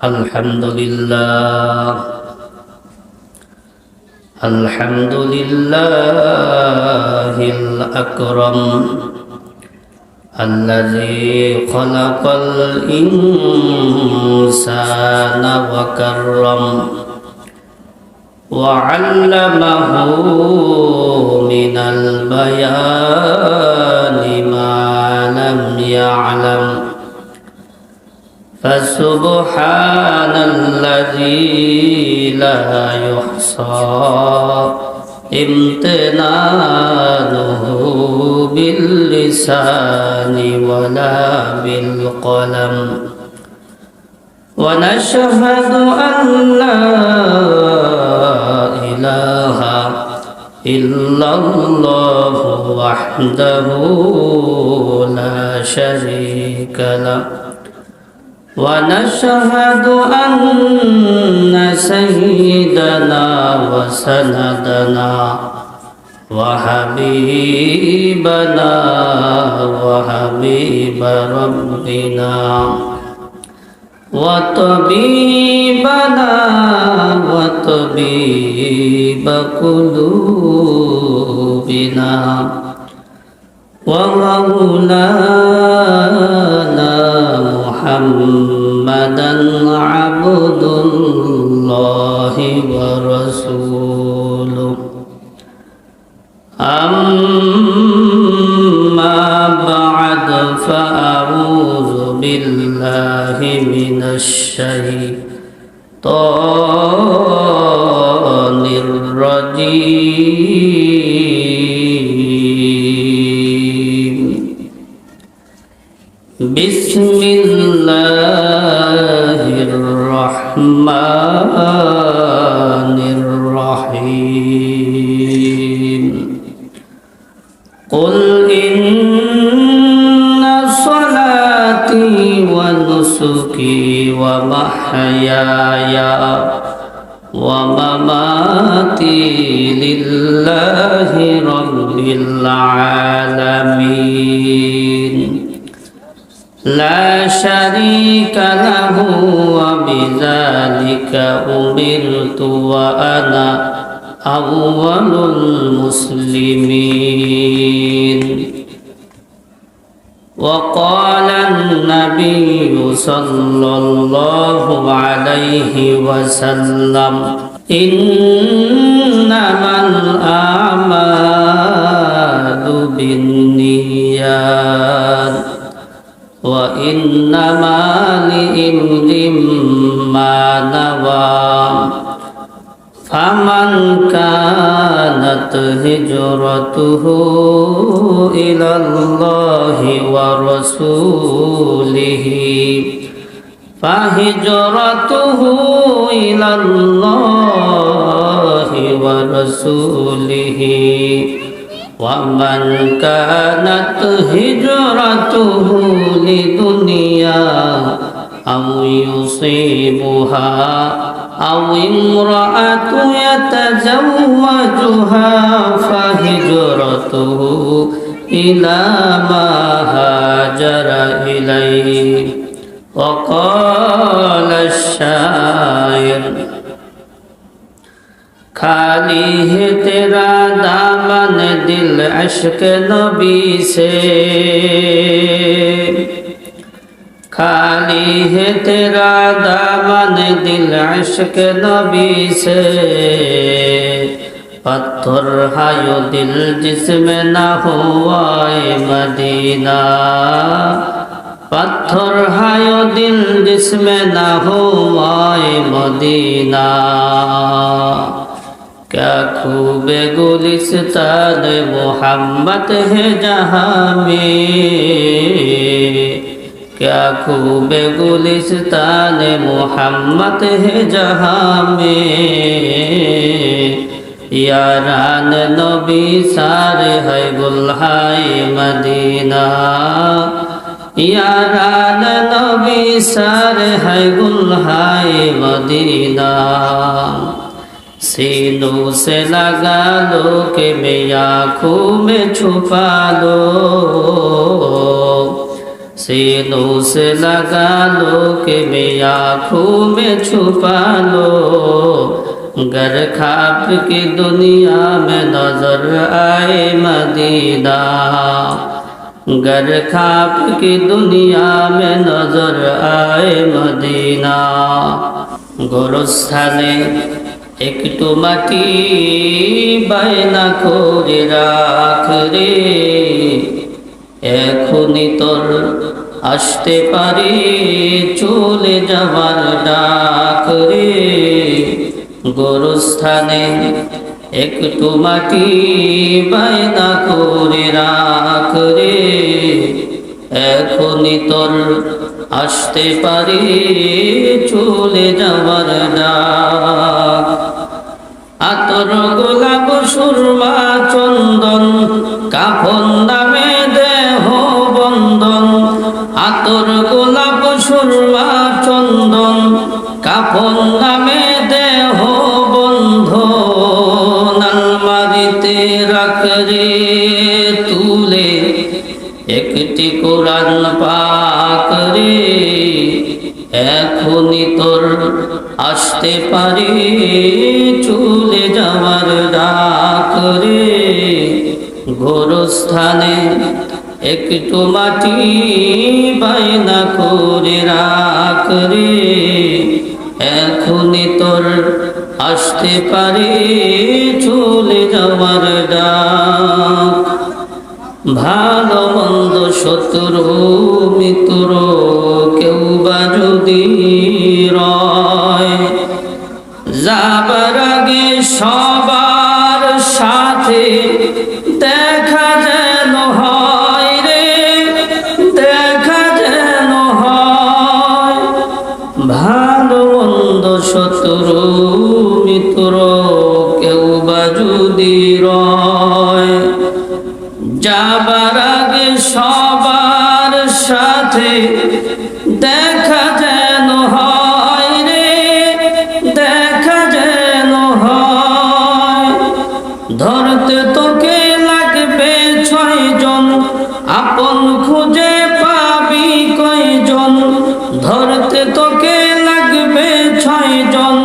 الحمد لله الحمد لله الأكرم الذي خلق الإنسان وكرم وعلمه من البيان ما لم يعلم فسبحان الذي لا يحصى امتنانه باللسان ولا بالقلم ونشهد أن لا إله إلا الله وحده لا شريك له ونشهد أن سيدنا وسندنا وحبيبنا وحبيب ربنا وطبيبنا وطبيب قلوبنا ومولانا محمدا عبد الله ورسوله أما بعد فأعوذ بالله من الشيطان الرجيم بسم الله الرحمن الرحيم قل إن صلاتي ونسكي ومحياي ومماتي لله رب العالمين لا شريك له وبذلك أمرت وأنا أول المسلمين وقال النبي صلى الله عليه وسلم إنما الأعمال بالنيات وإنما لامرئ ما نوى فمن كانت هجرته إلى الله ورسوله فهجرته إلى الله ورسوله ومن كانت هجرته لدنيا أو يصيبها أو امرأة يتزوجها فهجرته إلى ما هاجر إليه وقال الشاعر खाली है तेरा दामन दिल अश्क नबी से खाली है तेरा दामन दिल अश्क नबी से पत्थर हायो दिल जिसमें न हुआ मदीना पत्थर हायो दिल जिसमें न हुआ मदीना क्या खूब गुलिस्तान मोहम्मद है जहाँ में क्या खूब गुलिस्तान मोहम्मद है जहाँ में यारान नबी सारे है गुलहाय मदीना यारान नबी सारे है गुलहाय मदीना सीनों से लगा लो कि मैं आँखों में छुपा लो सीनों से लगा लो कि मैं आँखों में छुपा लो, गर ख्वाब की दुनिया में नजर आए मदीना, गर ख्वाब की दुनिया में नजर आए मदीना। गोरस्থানে একটু মাটি বায়না করে রাখ রে, এখনই তোর আসতে পারে চলে যাবার ডাক রে। গোরস্থানে একটু মাটি বায়না করে রাখ রে, এখনই তোর আসতে পারে চলে যাবার ডাক। আতর গোলাপ সুরমা চন্দন কাফন নামে দেহ বন্ধন, আতর গোলাপ সুরমা চন্দন কাফন নামে দেহ বন্ধন। আলমারিতে রাখ রে তুলে একটি কোরআন পাক রে, এখনই তোর আসতে পারে চলে যাওয়ার ডাক রে। গোরস্থানে একটু মাটি বায়না করে রাখ রে, এখনই তোর আসতে পারে চলে যাওয়ার ডাক। ভালো মন্দ শত্রু মিত্র কেউ বা যদি রয়, যাবার আগে সবার সাথে দেখা যেন হয় রে, দেখা যেন হয়। ভালো মন্দ শত্রু মিত্র কেউ বা যদি রয়, যাবার আগে সবার সাথে দেখা যেন হয় রে, দেখা যেন হয়। ধরতে তোকে লাগবে 6 জন, আপন খুঁজে পাবি কয়জন। ধরতে তোকে লাগবে 6 জন,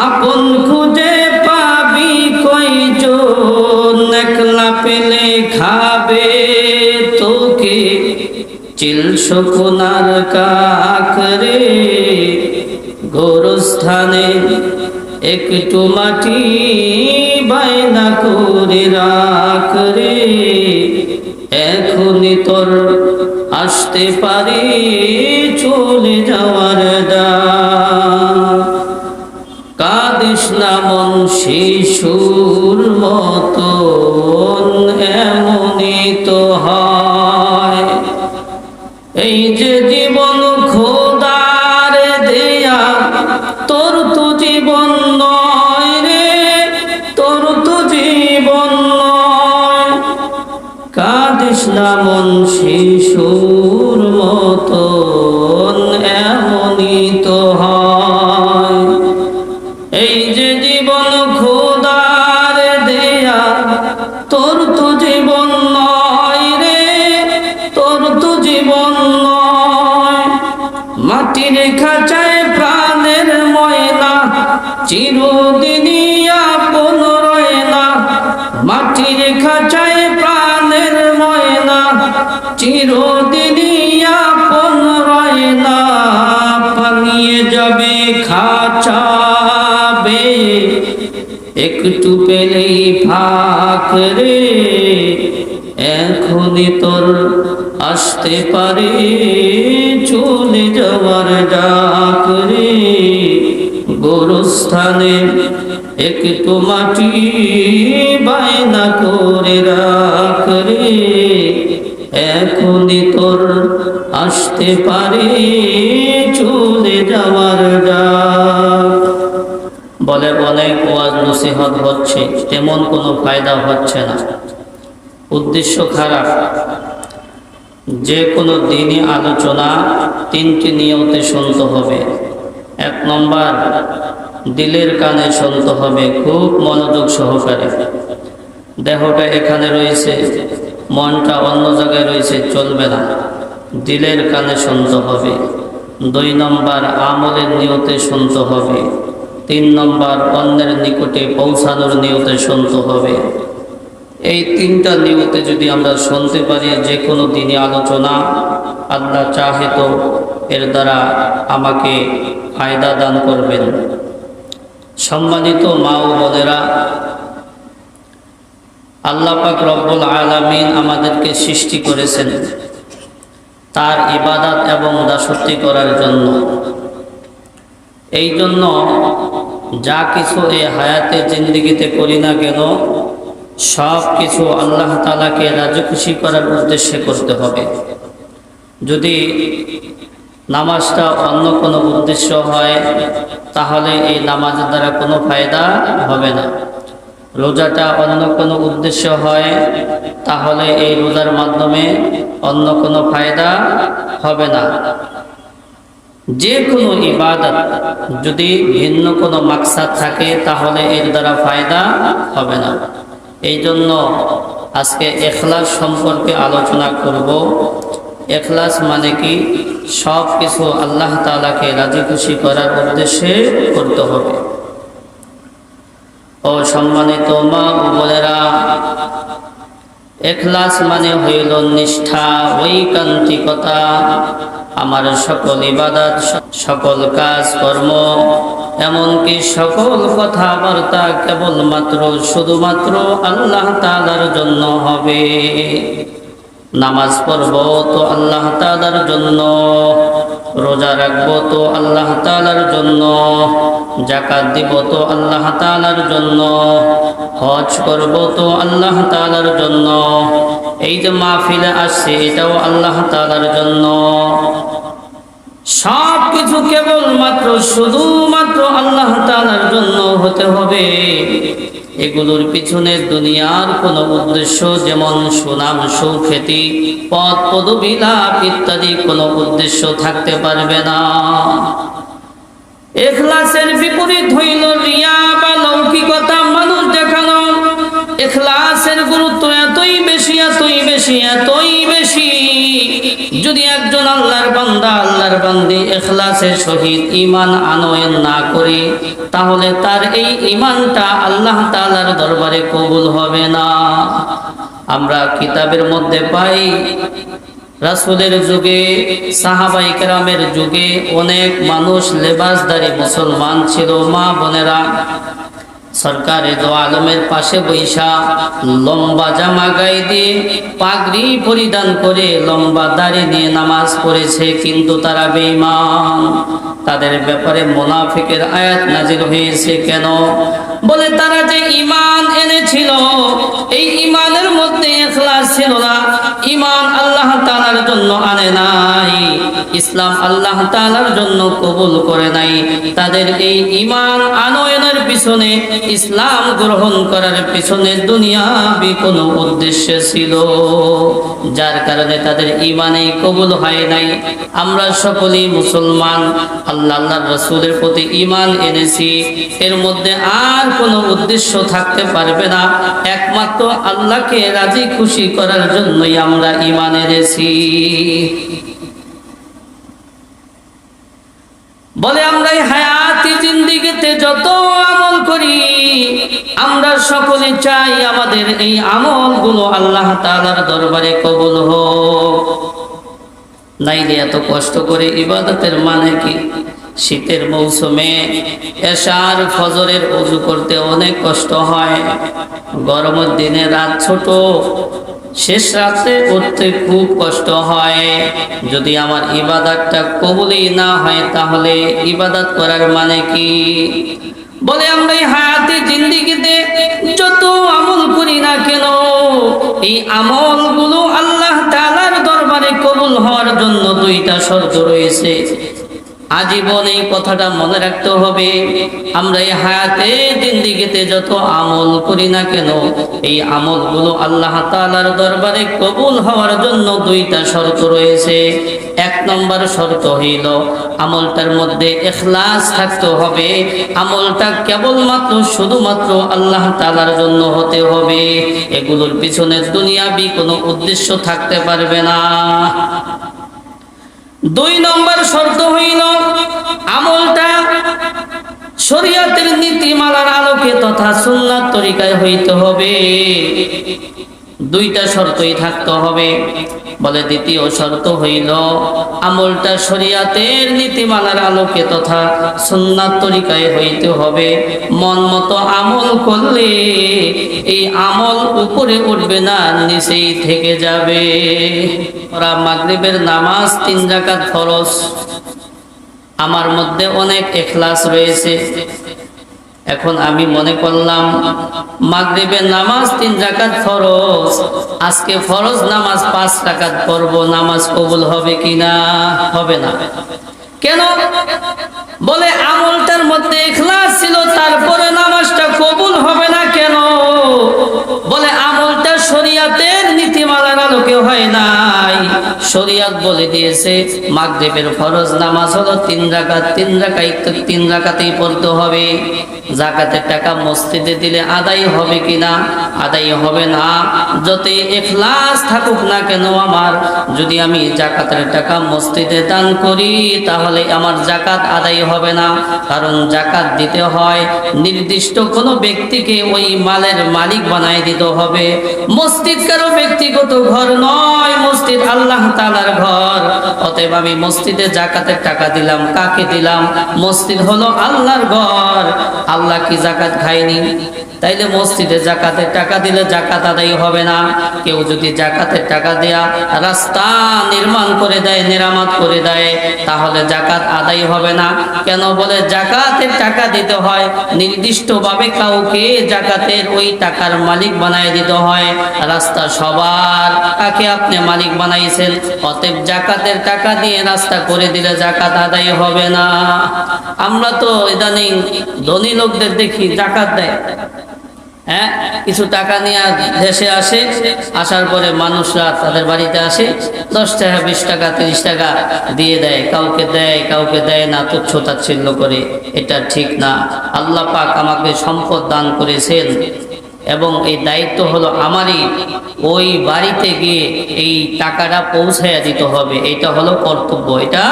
আপন খুঁজে পাবি কয়জন। একলা পেলে খাবে তোকে চিল শকুনার কাক রে। গোরস্থানে একটু মাটি বায়না করে রাখ রে, এখনই তোর আসতে পারে চলে যাওয়ার ডাক। কাঁদিস না মন শিশুর মতন, এমনই তো হয়। এই যে জীবন খোদার দেয়া, তোর তো জীবন নয় রে, তোর তো জীবন নয়। কাঁদিস না মন শিশুর মতন, এমনই তো হয়। এই যে জীবন খোদার দেয়া, তোর তো জীবন নয় রে, তোর তো জীবন নয়। মাটির খাঁচায় প্রাণের ময়না চিরদিনই আপন রয় না, মাটির খাঁচায় প্রাণের ময়না চিরদিনই আপন রয় না। পালিয়ে যাবে খাঁচা বেয়ে একটু পেলেই ফাঁক রে, এখনই তোর আসতে পারে চলে যাওয়ার ডাক রে। গোরস্থানে একটু মাটি বায়না করে রাখ রে, এখনই তোর আসতে পারে চলে যাওয়ার ডাক। বলে অনেক ওয়াজ নসিহত হচ্ছে, তেমন কোনো ফায়দা হচ্ছে না, উদ্দেশ্য খারাপ। যে কোনো দিনই আলোচনা 3টি নিয়মে শুনতে হবে। 1 নম্বর, দিলের কানে শুনতে হবে খুব মনোযোগ সহকারে। দেহটা এখানে রয়েছে, মনটা অন্য জায়গায় রয়েছে, চলবে না। দিলের কানে শুনতে হবে। 2 নম্বর আমলের নিয়তে শুনতে হবে। 3 নম্বর অন্যের নিকটে পৌঁছানোর নিয়তে শুনতে হবে। এই 3টা নিয়তে যদি আমরা শুনতে পারি যে কোনো দিনই আলোচনা, আল্লাহ চাহে তো এর দ্বারা আমাকে ফায়দা দান করবেন। সম্মানিত মা ও বোনেরা, আল্লাহ পাক রব্বুল আলামিন আমাদেরকে সৃষ্টি করেছেন তার ইবাদত এবং দাসত্ব করার জন্য। এই জন্য যা কিছু এই হায়াতে জিন্দেগিতে করি না কেন, সব কিছু আল্লাহ তাআলাকে রাজি খুশি করার উদ্দেশ্যে করতে হবে। যদি নামাজটা অন্য কোনো উদ্দেশ্য হয় তাহলে এই নামাজের দ্বারা কোনো ফায়দা হবে না। রোজাটা অন্য কোনো উদ্দেশ্য হয় তাহলে এই রোজার মাধ্যমে অন্য কোনো ফায়দা হবে না। যে কোনো ইবাদত যদি ভিন্ন কোনো মাকসাদ থাকে তাহলে এর দ্বারা ফায়দা হবে না। এই জন্য আজকে ইখলাস সম্পর্কে আলোচনা করব। ইখলাস মানে কি? সব কিছু আল্লাহ তাআলাকে রাজি খুশি করার উদ্দেশ্যে করতে হবে। ও সম্মানিত মা ও বোনেরা, ইখলাস মানে হইল নিষ্ঠা, ঐকান্তিকতা। আমার সকল ইবাদত, সকল কাজ কর্ম, এমনকি সকল কথাবার্তা কেবলমাত্র শুধুমাত্র আল্লাহ তাআলার জন্য হবে। নামাজ পড়ব তো আল্লাহ তাআলার জন্য, রোজা রাখব তো আল্লাহ তাআলার জন্য, যাকাত দিব তো আল্লাহ তাআলার জন্য, হজ করব তো আল্লাহ তাআলার জন্য, এই যে মাহফিলে আসছে এটাও আল্লাহ তাআলার জন্য। সব কিছু কেবলমাত্র শুধুমাত্র আল্লাহ তাআলার জন্য হতে হবে। এগুলোর পিছনে দুনিয়ার কোনো উদ্দেশ্য যেমন সুনাম, সুখ্যাতি, পদ পদবি লাভ ইত্যাদি কোনো উদ্দেশ্য থাকতে পারবে না। ইখলাসের বিপরীত হইল রিয়া বা লৌকিকতা, মানুষ দেখানো। ইখলাসের গুরুত্ব এতই বেশি, এতই বেশি, এতই বেশি, যদি একজন আল্লাহর বান্দা, আল্লাহর বান্দি ইখলাসের সহিত ঈমান আনয়ন না করে তাহলে তার এই ঈমানটা আল্লাহ তাআলার দরবারে কবুল হবে না। আমরা কিতাবের মধ্যে পাই রাসূলের যুগে, সাহাবায়ে কেরামের যুগে অনেক মানুষ লেবাসদারি মুসলমান ছিল। মা বোনেরা, সরকারে দো আলমের পাশে বৈশা লম্বা জামা গায়ে দিয়ে পাগড়ি পরিধান করে লম্বা দাড়ি নিয়ে নামাজ পড়েছে, কিন্তু তারা বেঈমান। তাদের ব্যাপারে মুনাফিকের আয়াত নাজিল হয়েছে। কেন? বলে তারা যে ঈমান এনেছিল এই ঈমানের মধ্যে ইখলাস ছিল না। ঈমান আল্লাহ তাআলার জন্য আনে নাই, ইসলাম আল্লাহ তাআলার জন্য কবুল করে নাই। তাদের এই ঈমান আনয়নের পিছনে, ইসলাম গ্রহণ করার পিছনে দুনিয়াবি কোনো উদ্দেশ্য ছিল, যার কারণে তাদের ঈমানই কবুল হয় নাই। আমরা সকলেই মুসলমান, আল্লাহর রাসূলের প্রতি ঈমান এনেছি, এর মধ্যে আর কোনো উদ্দেশ্য থাকতে পারবে না। একমাত্র আল্লাহকে রাজি খুশি করার জন্যই আমরা ঈমান এনেছি। বলে আমরা এই হায়াতি জিন্দেগিতে যত আমল করি, আমরা সকলে চাই আমাদের এই আমলগুলো আল্লাহ তাআলার দরবারে কবুল হোক। নাইলে এত কষ্ট করে ইবাদতের মানে কি? শীতের মৌসুমে এশার ফজরের ওযু করতে অনেক কষ্ট হয়। গরমের দিনে রাত ছোট, শেষ রাতে উঠতে খুব কষ্ট হয়। যদি আমার ইবাদতটা কবুলই না হয় তাহলে ইবাদত করার মানে কি? বলে আমরা এই হায়াতে জিন্দেগিতে যত আমল করি না কেন, এই আমলগুলো আল্লাহ তাআলার দরবারে কবুল হওয়ার জন্য 2টা শর্ত রয়েছে। আজীবন এই কথাটা মনে রাখতে হবে। আমরা এই হায়াতে জিন্দেগিতে যত আমল করি না কেন, এই আমলগুলো আল্লাহ তাআলার দরবারে কবুল হওয়ার জন্য 2টা শর্ত রয়েছে। 1 নম্বর শর্ত হইল আমলটার মধ্যে ইখলাস থাকতে হবে। আমলটা কেবলমাত্র শুধুমাত্র আল্লাহ তাআলার জন্য হতে হবে। এগুলোর পিছনে দুনিয়াবি কোনো উদ্দেশ্য থাকতে পারবে না। দুই নম্বর শর্ত হইল আমলটা শরীয়তের নীতিমালার আলোকে তথা সুন্নাত তরিকায় হইতে হবে। দুইটা শর্তই থাকতে হবে। বলে দ্বিতীয় শর্ত হইল আমলটা শরীয়তের নীতিমালার আলোকে তথা সুন্নাত তরিকায় হইতে হবে। মন মতো আমল করলে এই আমল উপরে উঠবে না, নিচেই থেকে যাবে। ওরা মাগরিবের নামাজ 3 রাকাত ফরজ, আমার মধ্যে অনেক ইখলাস রয়েছে। এখন আমি মনে করলাম মাগরিবের নামাজ 3 রাকাত ফরজ, আজকে ফরজ নামাজ 5 রাকাত পড়ব, নামাজ কবুল হবে কিনা? হবে না। কেন? বলে আমলটার মধ্যে ইখলাস ছিল, তারপরে নামাজটা কবুল হবে না কেন? বলে আমলটা শরীয়তের নীতিমালার আলোকে হয় নাই। শরীয়ত বলে দিয়েছে মাগরিবের ফরজ নামাজ হলো 3 রাকাত, 3 রাকাতেই পড়তে হবে। যাকাতের টাকা মসজিদে দিলে আদায় হবে কিনা? আদায় হবে না। যতই ইখলাস থাকুক না কেন আমার, যদি আমি যাকাতের টাকা মসজিদে দান করি তাহলে আমার যাকাত আদায় হবে না। কারণ যাকাত দিতে হয় নির্দিষ্ট কোনো ব্যক্তিকে ওই মালের মালিক বানায় দিতে হবে। মসজিদ কারো ব্যক্তিগত ঘর নয়, মসজিদ আল্লাহ তাআলার ঘর। অতএব আমি মসজিদে যাকাতের টাকা দিলাম, কাকে দিলাম? মসজিদ হলো আল্লাহর ঘর। আল্লাহ কি যাকাত খায়নি? তাইলে মসজিদে যাকাতের টাকা দিলে যাকাত আদায় হবে না। কেউ যদি যাকাতের টাকা দেয়া রাস্তা নির্মাণ করে দেয়, মেরামত করে দেয়, তাহলে যাকাত আদায় হবে না। কেন? বলে যাকাতের টাকা দিতে হয় নির্দিষ্টভাবে, কাউকে যাকাতের ওই টাকার মালিক বানায় দিতে হয়। রাস্তা সবার, কাকে আপনি মালিক বানাইছেন? অতএব যাকাতের টাকা দিয়ে রাস্তা করে দিলে যাকাত আদায় হবে না। আমরা তো ইদানিং ধনী লোকদের দেখি যাকাত দেয়, হ্যাঁ, কিছু টাকা নিয়ে দেশে আসে, আসার পরে মানুষরা তাদের বাড়িতে আসে, 10 টাকা 20 টাকা 30 টাকা দিয়ে দেয়, কাউকে দেয় কাউকে দেয় না, তুচ্ছ তাচ্ছিল্য করে। এটা ঠিক না। আল্লাহ পাক আমাকে সম্পদ দান করেছেন এবং এই দায়িত্ব হলো আমারই, ওই বাড়িতে গিয়ে এই টাকাটা পৌঁছাইয়া দিতে হবে। এটা হলো কর্তব্য, এটা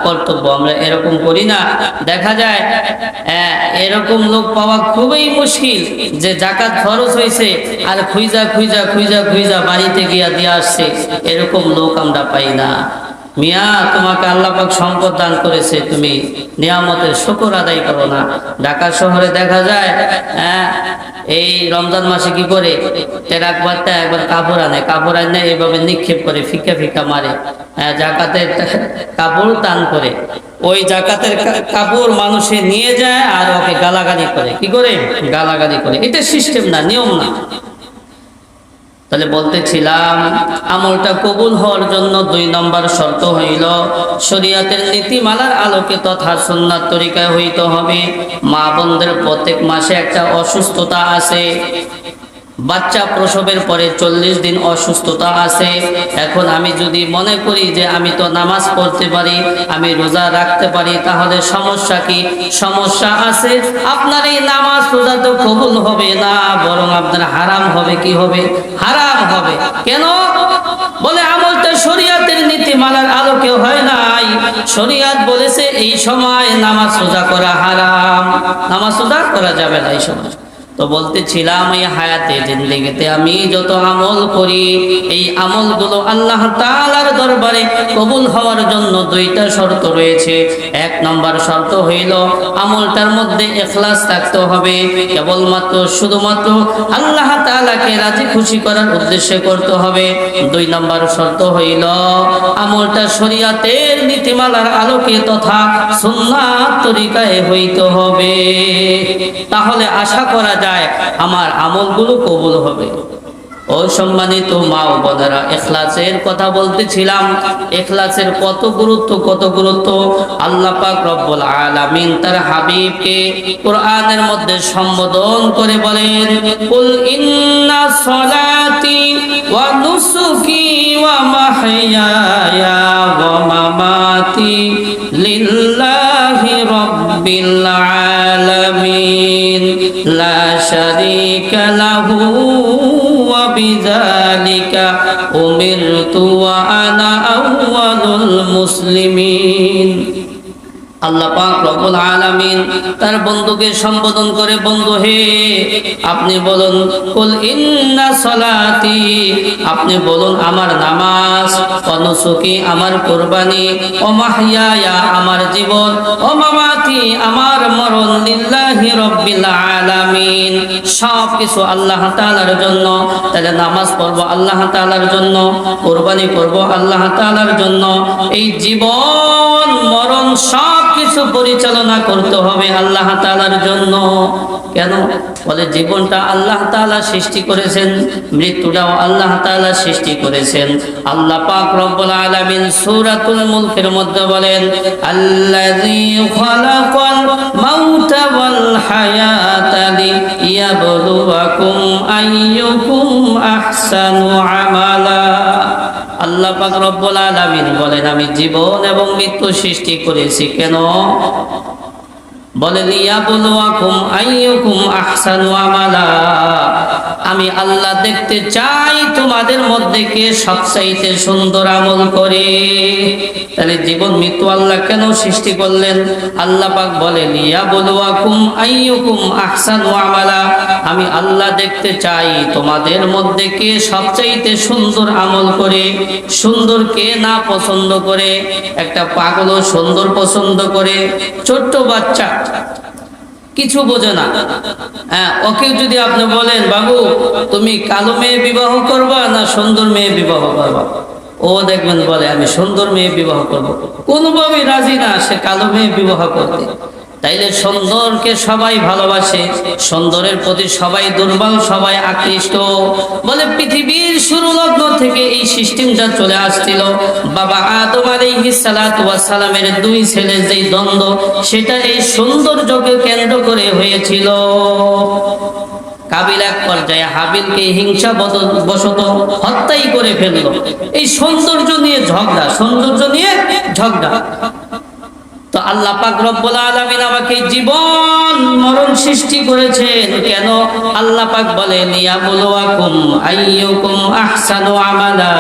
কর্তব্য। আমরা এরকম করি না। দেখা যায় এরকম লোক পাওয়া খুবই মুশকিল, যে যাকাত খরচ হয়েছে আর খুঁজা খুঁজা খুঁজা খুঁজা বাড়িতে গিয়া দিয়ে আসছে। এরকম লোক আমরা পাই না। মিয়া, তোমাকে আল্লাহ পাক সম্পদ দান করেছে, তুমি নিয়ামতের শুকর আদায় করো না। ঢাকা শহরে দেখা যায় এই রমজান মাসে কি করে, টেরাক বার্তা একবার কাপড় আনে, কাপড় আনে এইভাবে নিক্ষেপ করে, ফিকা ফিকা মারে, জাকাতের কাপড় দান করে। ওই জাকাতের কাপড় মানুষে নিয়ে যায় আর ওকে গালাগালি করে। কি করে? গালাগালি করে। এটা সিস্টেম না, নিয়ম না। তাহলে বলতেছিলাম আমলটা কবুল হওয়ার জন্য 2 নম্বর শর্ত হইল শরীয়তের নীতিমালার আলোকে তথা সুন্নাত তরিকায় হইতে হবে। মা বোনদের প্রত্যেক মাসে একটা অসুস্থতা আছে। বাচ্চা প্রসবের পরে 40 দিন অসুস্থতা আছে। এখন আমি যদি মনে করি যে আমি তো নামাজ পড়তে পারি, আমি রোজা রাখতে পারি, তাহলে সমস্যা কি? সমস্যা আছে। আপনার এই নামাজ রোজা তো কবুল হবে না, বরং আপনার হারাম হবে। কি হবে? হারাম হবে। কেন? বলে আমলটা শরীয়তের নীতিমালার আলোকে হয় নাই। শরীয়ত বলেছে এই সময় নামাজ রোজা করা হারাম, নামাজ রোজা করা যাবে না এই সময়। তো বলতেছিলাম এই হায়াতে জিন্দেগিতে আমি যত আমল করি, এই আমলগুলো আল্লাহ তাআলার দরবারে কবুল হওয়ার জন্য 2টা শর্ত রয়েছে। 1 নম্বর শর্ত হইল আমলটার মধ্যে ইখলাস থাকতে হবে, কেবলমাত্র শুধুমাত্র আল্লাহ তাআলাকে রাজি খুশি করার উদ্দেশ্যে করতে হবে। 2 নম্বর শর্ত হইল আমলটা শরীয়তের নীতিমালার আলোকে তথা সুন্নাত তরিকায় হইতে হবে। তাহলে আশা করা যায় আমার আমলগুলো কবুল হবে। ও সম্মানিত মা ও বোনেরা, ইখলাসের কথা বলতেছিলাম। ইখলাসের কত গুরুত্ব, কত গুরুত্ব! আল্লাহ পাক রব্বুল আলামিন তার হাবিবকে কোরআনের মধ্যে সম্বোধন করে বলেন, কুল ইন্না সলাতি ওয়া নুসুকি ওয়া মাহইয়ায়া ওয়া মামাতি লিল্লাহি রাব্বিল আলামিন লা শারীকা লাহু ওয়া বিযালিকা উমিরতু ওয়া আনা আউয়ালুল মুসলিমিন। আল্লাহ পাক রব্বুল আলামিন তার বন্ধুকে সম্বোধন করে, বন্ধু হে, আপনি বলুন কুল ইন্না সলাতি, আপনি বলুন আমার নামাজ, ওয়া নুসুকি আমার কুরবানি, ওয়া মাহইয়ায়া আমার জীবন, ওয়া মামাতি আমার মরণ, লিল্লাহি রাব্বিল আলামিন, সব কিছু আল্লাহ তাআলার জন্য। তাহলে নামাজ পড়বো আল্লাহ তাআলার জন্য, কুরবানি করব আল্লাহ তাআলার জন্য, এই জীবন মরণ সব কিছু পরিচালনা করতে হবে আল্লাহ তাআলার জন্য। কেন? বলে জীবনটা আল্লাহ তাআলা সৃষ্টি করেছেন, মৃত্যুটাও আল্লাহ তাআলা সৃষ্টি করেছেন। আল্লাহ পাক রব্বুল আলামিন সূরাতুল মুলকের মধ্যে বলেন, আল্লাযী খালাকাল মাউতা ওয়াল হায়াতা লিয়াবলুয়াকুম আইয়ুকুম আহসানু আমালা। আল্লাহ পাক রব্বুল আলামিন বলেন, আমি জীবন এবং মৃত্যু সৃষ্টি করেছি কেন? বলে লিয়াবলুয়াকুম আইয়ুকুম আহসানু আমালা, আমি আল্লাহ দেখতে চাই তোমাদের মধ্যে কে সবচাইতে সুন্দর আমল করে। তাহলে জীবন মৃত্যু আল্লাহ কেন সৃষ্টি করলেন? আল্লাহ পাক বলে লিয়াবলুয়াকুম আইয়ুকুম আহসানু আমালা, আমি আল্লাহ দেখতে চাই তোমাদের মধ্যে কে সবচাইতে সুন্দর আমল করে। সুন্দর কে না পছন্দ করে? একটা পাগলও সুন্দর পছন্দ করে। ছোট্ট বাচ্চা কিছু বোঝে না, ওকে যদি আপনি বলেন বাবু তুমি কালো মেয়ে বিবাহ করবা না সুন্দর মেয়ে বিবাহ করবা, ও দেখবেন বলে আমি সুন্দর মেয়ে বিবাহ করব। কোনোভাবেই রাজি না সে কালো মেয়ে বিবাহ করতে। তাইলে সুন্দরকে সবাই ভালোবাসে, সুন্দরের প্রতি সবাই দুর্বল, সবাই আকৃষ্ট। বলে পৃথিবীর শুরু লগ্ন থেকে এই সিস্টেমটা চলে আসছিল। বাবা আদম আলাইহিস সালাতু ওয়াস সালামের দুই ছেলের যেই দ্বন্দ্ব, সেটা এই সৌন্দর্যকে কেন্দ্র করে হয়েছিল। কাবিল এক পর্যায়ে হাবিলকে হিংসা বশত হত্যাই করে ফেলল। এই সৌন্দর্য নিয়ে ঝগড়া, সৌন্দর্য নিয়ে ঝগড়া। তো আল্লাহ পাক রব্বুল আলামিন আমাকে জীবন মরণ সৃষ্টি করেছেন কেন? আল্লাহ পাক বলেন লিয়াবলুয়াকুম আইয়ুকুম আহসানু আমালা।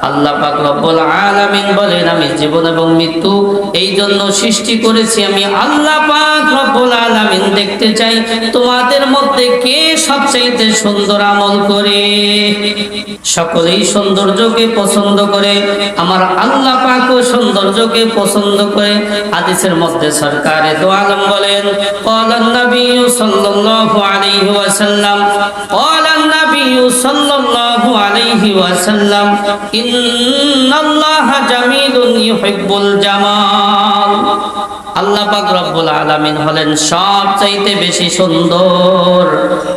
আল্লাহ পাক রব্বুল আলামিন বলেন আমি জীবন এবং মৃত্যু এই জন্য সৃষ্টি করেছি, আমি আল্লাহ পাক রব্বুল আলামিন দেখতে চাই তোমাদের মধ্যে কে সবচেয়ে সুন্দর আমল করে। সকলেই সৌন্দর্যকে পছন্দ করে, আমার আল্লাহ পাকও সৌন্দর্যকে পছন্দ করে। হাদিসের মধ্যে সরকারে দো আলম বলেন, ক্বালান নবী সাল্লাল্লাহু আলাইহি ওয়াসাল্লাম, ক্বালান নবী সাল্লাল্লাহু আলাইহি ওয়াসাল্লাম, ইন্নাল্লাহা জামিলুন ইউহিব্বুল জামাল। আল্লাহ পাক রব্বুল আলামিন হলেন সবচাইতে বেশি সুন্দর,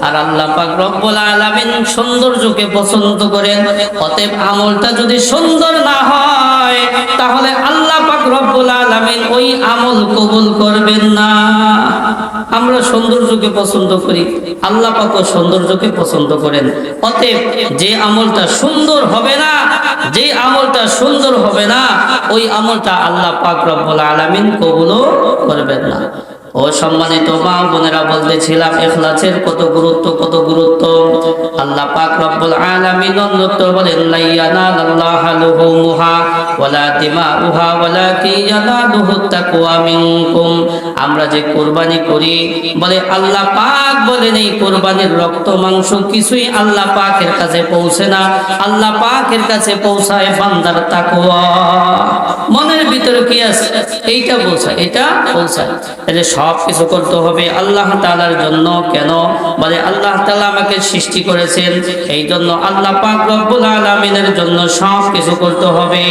আর আল্লাহ পাক রব্বুল আলামিন সৌন্দর্যকে পছন্দ করেন। অতএব আমলটা যদি সুন্দর না হয় তাহলে আল্লাহ পাক রব্বুল আলামিন ওই আমল কবুল করবেন না। আমরা সৌন্দর্যকে পছন্দ করি, আল্লাহ পাকও সৌন্দর্যকে পছন্দ করেন। অতএব যে আমলটা সুন্দর হবে না, যে আমলটা সুন্দর হবে না, ওই আমলটা আল্লাহ পাক রব্বুল আলামিন কবুলও করবেন না। ও সম্মানিত মা বোনেরা, বলতেছিলাম ইখলাসের কত গুরুত্ব, কত গুরুত্ব। আল্লাহ পাক রব্বুল আলামিন অন্যত্র বলেন, লা ইয়ানালাল্লাহু লুহুমুহা ওয়ালা দিমাউহা ওয়ালাকিন ইয়ানালুহুত তাকওয়া মিনকুম। আমরা যে কুরবানি করি, বলে আল্লাহ পাক বলেন এই কুরবানির রক্ত মাংস কিছুই আল্লাহ পাকের কাছে পৌঁছে না, আল্লাহ পাকের কাছে পৌঁছায় বান্দার তাকওয়া। মনের ভিতরে কি আছে এইটা পৌঁছায়, এটা পৌঁছায়। তাহলে সব কিছু করতে হবে আল্লাহ তাআলার জন্য। কেন? বলে আল্লাহ তাআলা আমাকে সৃষ্টি করেছেন, এই জন্য আল্লাহ পাক রব্বুল আলামিনের জন্য সব কিছু করতে হবে।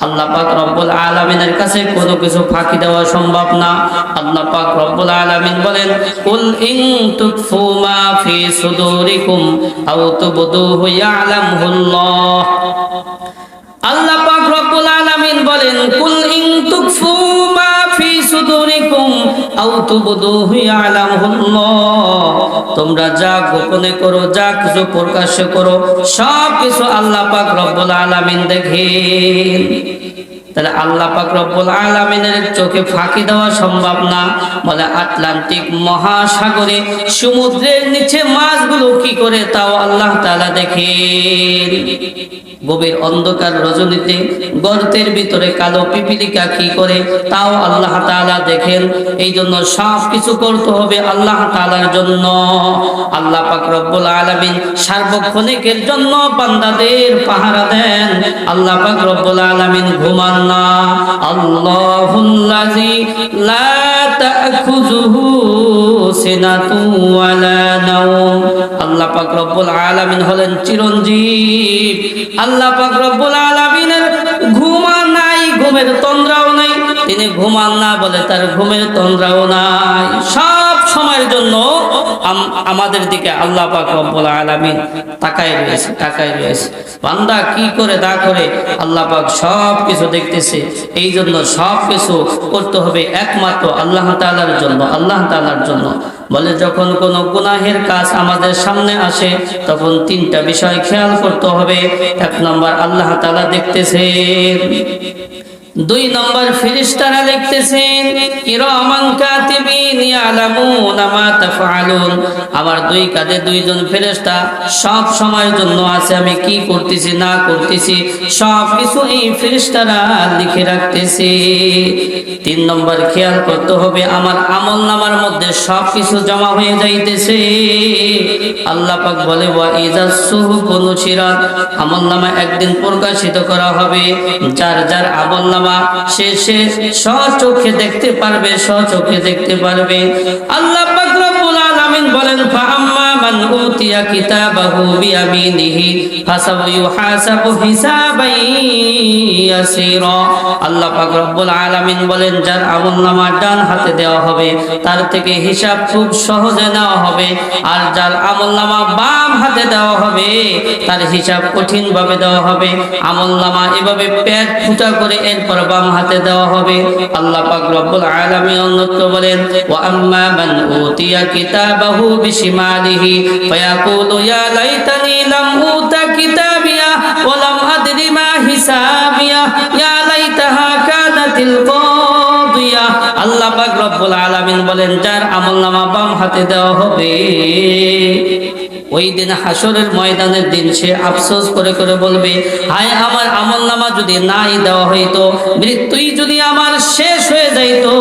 আল্লাহ পাক রব্বুল আলামিনের কাছে কোনো কিছু ফাঁকি দেওয়া সম্ভব না। আল্লাহ পাক রব্বুল আলামিন বলেন, কুল ইন তুকফু মা ফি সুদুরিকুম আও তুবদুহু ইয়ালামুল্লাহ। আল্লাহ পাক রব্বুল আলামিন বলেন, কুল ইন তুকফু মা ফি সুদুরিকুম আও তুবদুহু ইয়ালামুল্লাহ। তোমরা যা গোপনে করো, যা কিছু প্রকাশ্য করো, সব কিছু আল্লাহ পাক রব্বুল আলামিন দেখেন। তাহলে আল্লাহ পাক রব্বুল আলামিনের চোখে ফাঁকি দেওয়া সম্ভব না। বলে আটলান্টিক মহাসাগরে সমুদ্রের নিচে মাছগুলো কি করে তাও আল্লাহ তাআলা দেখেন। গভীর অন্ধকার রজনীতে গর্তের ভিতরে কালো পিপিলিকা কি করে তাও আল্লাহ তাআলা দেখেন। এই জন্য সব কিছু করতে হবে আল্লাহ তাআলার জন্য। আল্লাহ পাক রব্বুল আলামিন সার্বক্ষণিকের জন্য বান্দাদের পাহারা দেন। আল্লাহ পাক রব্বুল আলামিন ঘুমান না। আল্লাহুল্লাযী লা তা'খুযুহু সিনাতু ওয়ালা নাওম। আল্লাহ পাক রব্বুল আলামিন হলেন চিরঞ্জীব। আল্লাহ পাক রব্বুল আলামিনের ঘুম নাই, ঘুমের তন্দ্রাও নাই। তিনি ঘুমান না বলে তার ঘুমের তন্দ্রাও নাই। সব সময়ের জন্য আমাদের দিকে আল্লাহ পাক রব্বুল আলামিন তাকায় রয়েছে। বান্দা কি করে না করে আল্লাহ পাক সব কিছু দেখতেছে। এই জন্য সব কিছু করতে হবে একমাত্র আল্লাহ তাআলার জন্য। বলে যখন কোনো গুনাহের কাজ আমাদের সামনে আসে তখন তিনটা বিষয় খেয়াল করতে হবে। এক নম্বর আল্লাহ তাআলা দেখতেছেন, দুই নম্বর ফেরেশতারা লিখতেছেন, কিরামান কাতিবিন ইয়ালামুনা মা তাফআলুন। আমার দুই কাঁধে দুইজন ফেরেশতা সব সময়ের জন্য আছে, আমি কি করতেছি না করতেছি সব কিছু এই ফেরেশতারা লিখে রাখতেছে। তিন নম্বর খেয়াল করতে হবে আমার আমলনামার মধ্যে সব কিছু জমা হয়ে যাইতেছে। আল্লাহ পাক বলে ওয়া ইযাস সুহুফু নুশিরাত, আমলনামা একদিন প্রকাশিত করা হবে। যার যার আমলনামা সে স্বচক্ষে দেখতে পারবে। আল্লাহ পাক রব্বুল আলামিন বলেন ফাআম্মা মান উতিয়া কিতাবাহু বিয়ামিনিহি ফাসায়ুহাসাবু হিসাবান ইয়াসীরা। আল্লাহ পাক রব্বুল আলামিন বলেন যার আমলনামা ডান হাতে দেওয়া হবে তার থেকে হিসাব খুব সহজে নেওয়া হবে, আর যার আমলনামা বাম হাতে দেওয়া হবে তার হিসাব কঠিন ভাবে দেওয়া হবে। আমলনামা এভাবে পেট ফুটা করে এরপর বাম হাতে দেওয়া হবে। আল্লাহ পাক রব্বুল আলামিন অন্যত্র বলেন ওয়া আম্মা মান উতিয়া কিতাবাহু বিশিমালিহি ফায়াকুলু ইয়া লাইতানি লাম উতা কিতাবিয়া ওয়া লাম আদরি মা হিসাবিয়া ইয়া লাইতাহা কানাতিল কাদিয়া। আল্লাহ পাক রব্বুল আলামিন বলেন যার আমলনামা বাম হাতে দেওয়া হবে ওই দিন হাসরের ময়দানের দিন সে আফসোস করে করে বলবে হায় আমার আমলনামা যদি নাই দেওয়া হইতো, মৃত্যুই যদি আমার শেষ হয়ে যাইতো,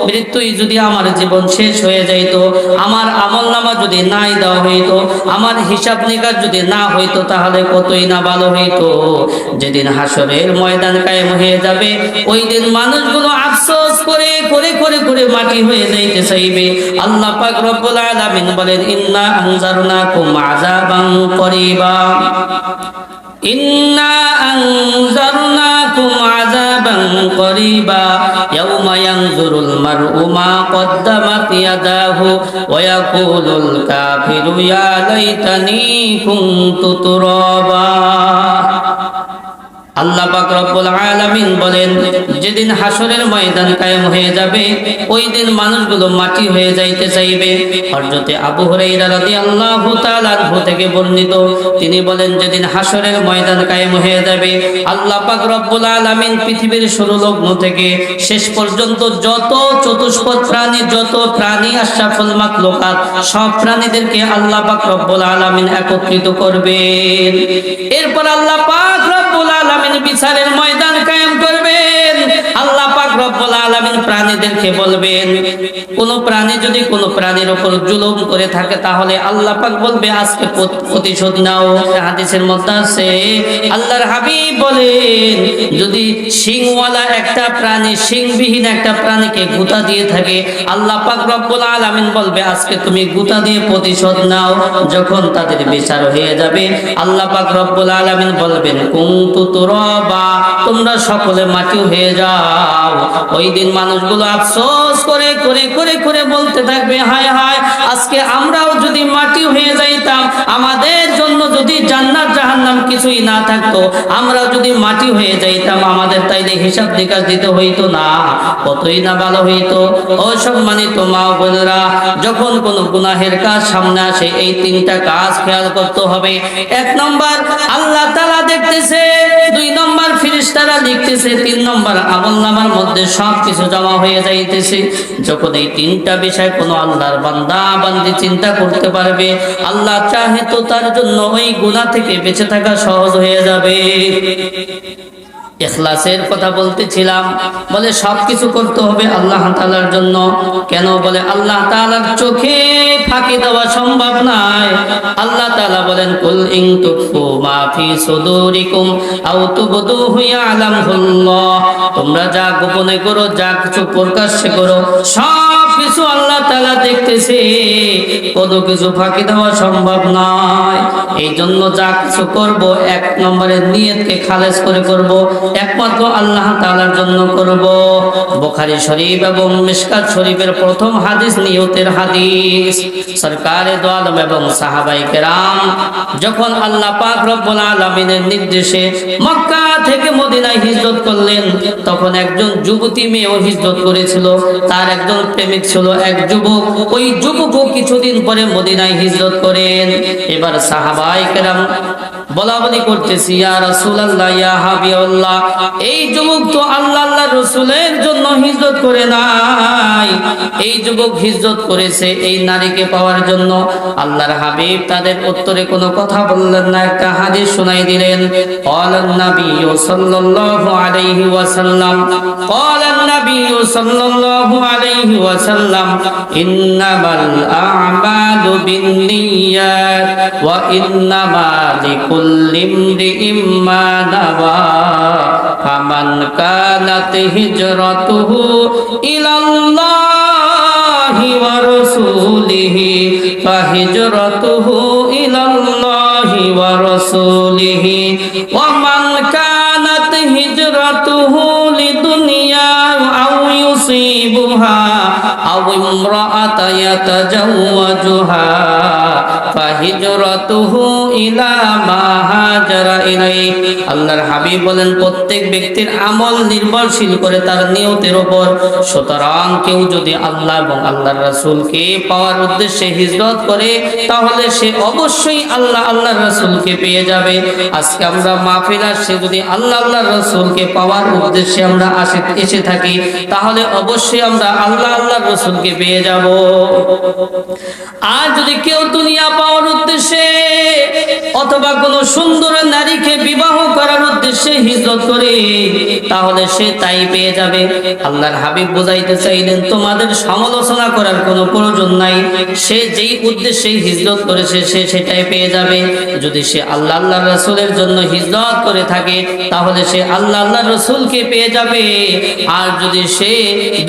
মৃত্যুই যদি আমার জীবন শেষ হয়ে যাইতো, আমার আমলনামা যদি নাই দেওয়া হইতো, আমার হিসাব নিকাশ যদি না হইতো তাহলে কতই না ভালো হইতো। যেদিন হাসরের ময়দান কায়েম হয়ে যাবে ওই দিন মানুষগুলো আফসোস করে করে করে করে মাটি হয়ে যাইতে চাইবে। আল্লাহ পাক রব্বুল আলামিন বলেন ইন্না আনজারনাকুম আযাবান করিবা, ইন্না আনজারনাকুম আযাবান করিবা ইয়াওমা ইয়ানজুরুল মার'উ মা কদ্দামাত ইয়াদাহু ওয়া ইয়াকুলুল কাফিরু ইয়া লাইতানি কুনতু তুরাবা। আল্লাহ পাক রব্বুল আলামিন বলেন যেদিন হাসরের ময়দান কায়েম হয়ে যাবে ওই দিন মানুষগুলো মাটি হয়ে যাইতে চাইবে। হযরতে আবু হুরায়রা রাদিয়াল্লাহু তাআলা আনহু থেকে বর্ণিত, তিনি বলেন যেদিন হাসরের ময়দান কায়েম হয়ে যাবে আল্লাহ পাক রব্বুল আলামিন পৃথিবীর শুরু লগ্ন থেকে শেষ পর্যন্ত যত চতুষ্পদ প্রাণী, যত প্রাণী আশরাফুল মাখলুকাত সব প্রাণীদেরকে আল্লাহ পাক রব্বুল আলামিন একত্রিত করবেন। এরপর আল্লাহ পাক রব্বুল আলামিন বিচারের ময়দান কায়েম করবেন। আল্লাহ পাক রব্বুল আলামিন প্রাণীদেরকে বলবেন, কোন প্রাণী যদি কোন প্রাণীর উপর জুলুম করে থাকে তাহলে আল্লাহ পাক বলবে আজকে প্রতিশোধ নাও। হাদিসের মধ্যে আছে আল্লাহর হাবিব বলেন যদি শিংওয়ালা একটা প্রাণী শিংবিহীন একটা প্রাণীকে গুতা দিয়ে থাকে আল্লাহ পাক রব্বুল আলামিন বলবে আজকে তুমি গুতা দিয়ে প্রতিশোধ নাও। যখন তাদের বিচার হয়ে যাবে আল্লাহ পাক রব্বুল আলামিন বলবেন কুনতু তুরাবা, তোমরা সকলে মাটি হয়ে যাও। ওই দিন মানুষগুলো আফসোস করে করে করে করে বলতে থাকবে হায় হায় আজকে আমরাও যদি মাটি হয়ে যাইতাম আমাদের জন্য জন্য যদি জান্নাত জাহান্নাম কিছুই না থাকতো, আমরা যদি মাটি হয়ে যাইতাম, আমাদের তাইলে হিসাব নিকাশ দিতে হইতো না, কতই না ভালো হইতো। ও সম্মানিত মা ও বোনেরা, যখন কোনো গুনাহের কাজ সামনে আসে এই তিনটা কাজ খেয়াল করতে হবে। এক নম্বর আল্লাহ তাআলা দেখতেছে, দুই নম্বর ফেরেশতারা লিখতেছে, তিন নম্বর আমলনামার মধ্যে সবকিছু জমা হয়ে যাইতেছে। যখন এই তিনটা বিষয় কোনো আল্লাহর বান্দা বান্দি চিন্তা করতে পারবে, আল্লাহ চাহে তো তার জন্য ওই গুনাহ থেকে বেঁচে থাকা সহজ হয়ে যাবে। ইখলাসের কথা বলতেছিলাম, বলে সবকিছু করতে হবে আল্লাহ তাআলার জন্য। কেন? বলে আল্লাহ তাআলার চোখে ফাঁকি দেওয়া সম্ভব নয়। আল্লাহ তাআলা বলেন, কুল ইন তুকফু মা ফি সুদুরিকুম আও তুবদুহু ইয়ালামুল্লাহ, তোমরা যা গোপনে করো, যা কিছু প্রকাশ্যে করো, সব কিছু আল্লাহ তাআলা দেখতেছে, কোনো কিছু ফাঁকি দেওয়া সম্ভব নয়। এই জন্য যা কিছু করব, এক নম্বরে নিয়তকে খালেস করে করব, একমাত্র আল্লাহ তাআলার জন্য করব। বুখারী শরীফ এবং মিশকাত শরীফের প্রথম হাদিস নিয়তের হাদিস। সরকারে দো আলম এবং সাহাবায়ে কেরাম যখন আল্লাহ পাক রব্বুল আলামিনের নির্দেশে মক্কা থেকে মদিনায় হিজরত করলেন, তখন একজন যুবতী মেয়েও হিজরত করেছিল। তার একজন প্রেমিক ছিল, এক যুবক। ওই যুবকও কিছুদিন পরে মদিনায় হিজরত করেন। এবার সাহাবায়ে কেরাম বলা বলি করতেছি, ইয়া রাসূলুল্লাহ, ইয়া হাবিবাল্লাহ, এই যুবক তো আল্লাহর রাসূলের জন্য হিজরত করে নাই, এই যুবক হিজরত করেছে এই নারীকে পাওয়ার জন্য। আল্লাহর হাবিব তাদের উত্তরে কোনো কথা বললেন না, একটা হাদিস শোনাই দিলেন। ক্বালান নাবিয়্যু সাল্লাল্লাহু আলাইহি ওয়াসাল্লাম, ক্বালান নাবিয়্যু সাল্লাল্লাহু আলাইহি ওয়াসাল্লাম, ইন্নামাল আ'মালু বিন্নিয়াত ওয়া ইন্নামা লিকুল্লি ইমরিইম মা নাওয়া, ফামান কানাত হিজরাতুহু ইলাল্লাহি ওয়া রাসূলিহি ফাহিজরাতুহু ইলাল্লাহি ওয়া রাসূলিহি, ওয়া মান কানাত হিজরাতুহু লিদুনিয়া আও ইউসিবুহা আও ইমরাআতা ইয়াতাজাওয়াজুহা ফাহিজরাতুহু ইলা মা হাজারা ইলাইহি। আল্লাহর হাবিব বলেন, প্রত্যেক ব্যক্তির আমল নির্ভরশীল করে তার নিয়তের উপর। সুতরাং কেউ যদি আল্লাহ এবং আল্লাহর রাসূলকে পাওয়ার উদ্দেশ্যে হিজরত করে, তাহলে সে অবশ্যই আল্লাহর রাসূলকে পেয়ে যাবে। আজকে আমরা মাহফিল আসছে, যদি আল্লাহর রাসূলকে পাওয়ার উদ্দেশ্যে আমরা এসে থাকি, তাহলে অবশ্যই আমরা আল্লাহর রাসূলকে পেয়ে যাব। আর যদি কেউ দুনিয়া পাওয়ার উদ্দেশ্যে অথবা কোনো সুন্দর নারীকে বিবাহ করার উদ্দেশ্যে হিজরত করে, তাহলে সে তাই পেয়ে যাবে। আল্লাহর হাবিব বুঝাইতে চাইলেন, তোমাদের সমালোচনা করার কোনো প্রয়োজন নাই। সে যেই উদ্দেশ্যে হিজরত করেছে সে সেটাই পেয়ে যাবে। যদি সে আল্লাহর রাসূলের জন্য হিজরত করে থাকে, তাহলে সে আল্লাহর রাসূলকে পেয়ে যাবে। আর যদি সে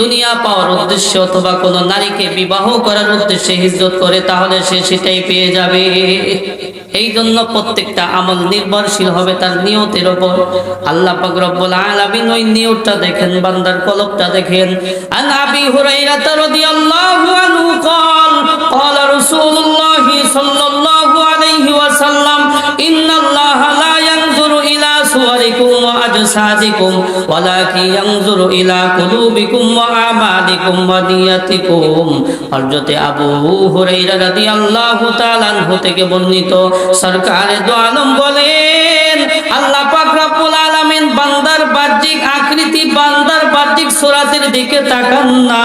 দুনিয়া পাওয়ার উদ্দেশ্যে অথবা কোনো নারীকে বিবাহ করার উদ্দেশ্যে হিজরত করে, তাহলে সে সেটাই পেয়ে যাবে। এই জন্য প্রত্যেকটা আমল নির্ভরশীল হবে তার নিয়তের উপর। আল্লাহ পাক রব্বুল আলামিন ওই নিয়তটা দেখেন, বান্দার কলবটা দেখেন। আন আবি হুরায়রা রাদিয়াল্লাহু আনহু قال قال رسول الله صلى الله عليه وسلم إن الله لا ينظر إلى صوركم وأجسادكم ولكن ينظر إلى قلوبكم وأعمالكم ونيتكم। হযরত আবু হুরায়রা রাদিয়াল্লাহু তাআলা আনহু থেকে বর্ণিত, সরকারে দো আলম বলেন, আল্লাহ পাক রব্বুল আলামিন বান্দার বাহ্যিক আকৃতি, বান্দার বাহ্যিক সূরাতের দিকে তাকান না।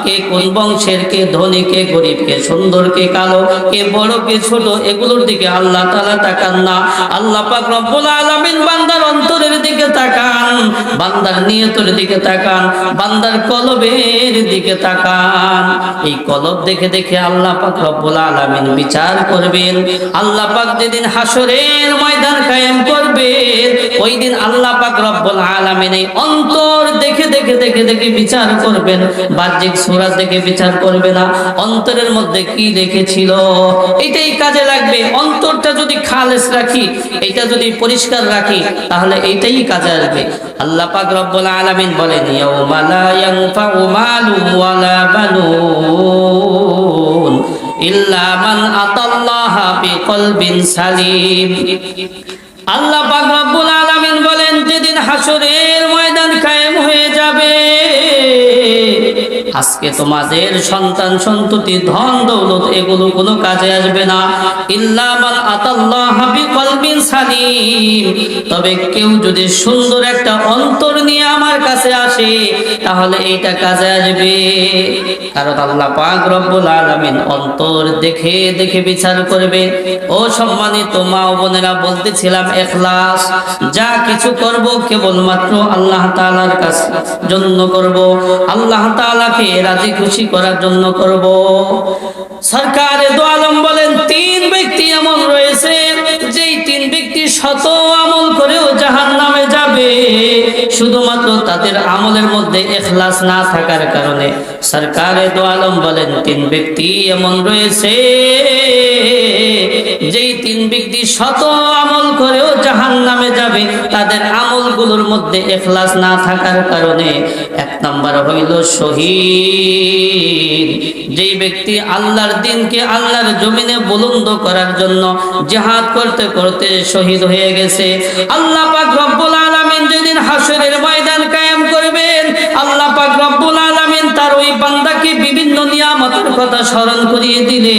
কে কোন বংশের, কে ধনী, কে গরিব, কে সুন্দর, কে কালো, কে বড়, কে ছোট, এগুলোর দিকে আল্লাহ তাআলা তাকান না। আল্লাহ পাক রব্বুল আলামিন বান্দার অন্তরের দিকে তাকান, বান্দার নিয়তের দিকে তাকান, বান্দার কলবের দিকে তাকান। এই কলব দেখে দেখে আল্লাহ পাক রব্বুল আলামিন বিচার করবেন। আল্লাহ পাক যেদিন হাসরের ময়দান কায়েম করবেন, ওই দিন আল্লাহ পাক রব্বুল আলামিন এই অন্তর দেখে দেখে দেখে দেখে বিচার করবেন। বাহ্যিক সূরা দেখে বিচার করবে না, অন্তরের মধ্যে কি রেখেছিল এটাই কাজে লাগবে। অন্তরটা যদি খালেস রাখি, এটা যদি পরিষ্কার রাখি, তাহলে এইটাই কাজে আসবে। আল্লাহ পাক রব্বুল আলামিন বলেন, ইয়াউমা লা ইয়ানফাউ মালু ওয়ালা বানুন ইল্লা মান আতাল্লাহা বিকলবিন সালিম। আল্লাহ পাক রব্বুল আলামিন বলেন, যেদিন হাসরের ময়দান কায়েম হয়ে যাবে, আজকে তোমাদের সন্তান সন্ততি ধন দৌলত এগুলো কোনো কাজে আসবে না। ইল্লা মান আতাল্লাহা বিকলবিন সালিম, তবে কেউ যদি সুন্দর একটা অন্তর নিয়ে আমার কাছে আসে তাহলে এইটা কাজে আসবে। কারণ আল্লাহ পাক রব্বুল আলামিন অন্তর দেখে দেখে বিচার করবে। ও সম্মানিত মা ও বোনেরা, বলতেছিলাম ইখলাস, যা কিছু করব কেবলমাত্র আল্লাহ তাআলার কাছে জন্য করব, আল্লাহ তাআলাকে রাজি খুশি করার জন্য করব। সরকারে দো আলম বলেন, তিন ব্যক্তি এমন রয়েছে যেই তিন ব্যক্তি শত আমল করেও জাহান্নামে যাবে, শুধুমাত্র তাদের আমলের মধ্যে ইখলাস না থাকার কারণে। সরকারে দো আলম বলেন, তিন ব্যক্তি এমন রয়েছে যেই তিন ব্যক্তি শত আমল করেও জাহান্নামে যাবে, তাদের আমলগুলোর মধ্যে ইখলাস না থাকার কারণে। এক নাম্বার হইল শহীদ, যেই ব্যক্তি আল্লাহর দ্বীনকে আল্লাহর জমিনে বুলন্দ করার জন্য জিহাদ করতে করতে শহীদ হয়ে গেছে। আল্লাহ পাক রব্বুল আলামিন যেদিন হাসরের ময়দান কায়েম করবেন, আল্লাহ পাক রব্বুল আলামিন তার ওই বান্দাকে বিভিন্ন নিয়ামতের কথা স্মরণ করিয়ে দিলে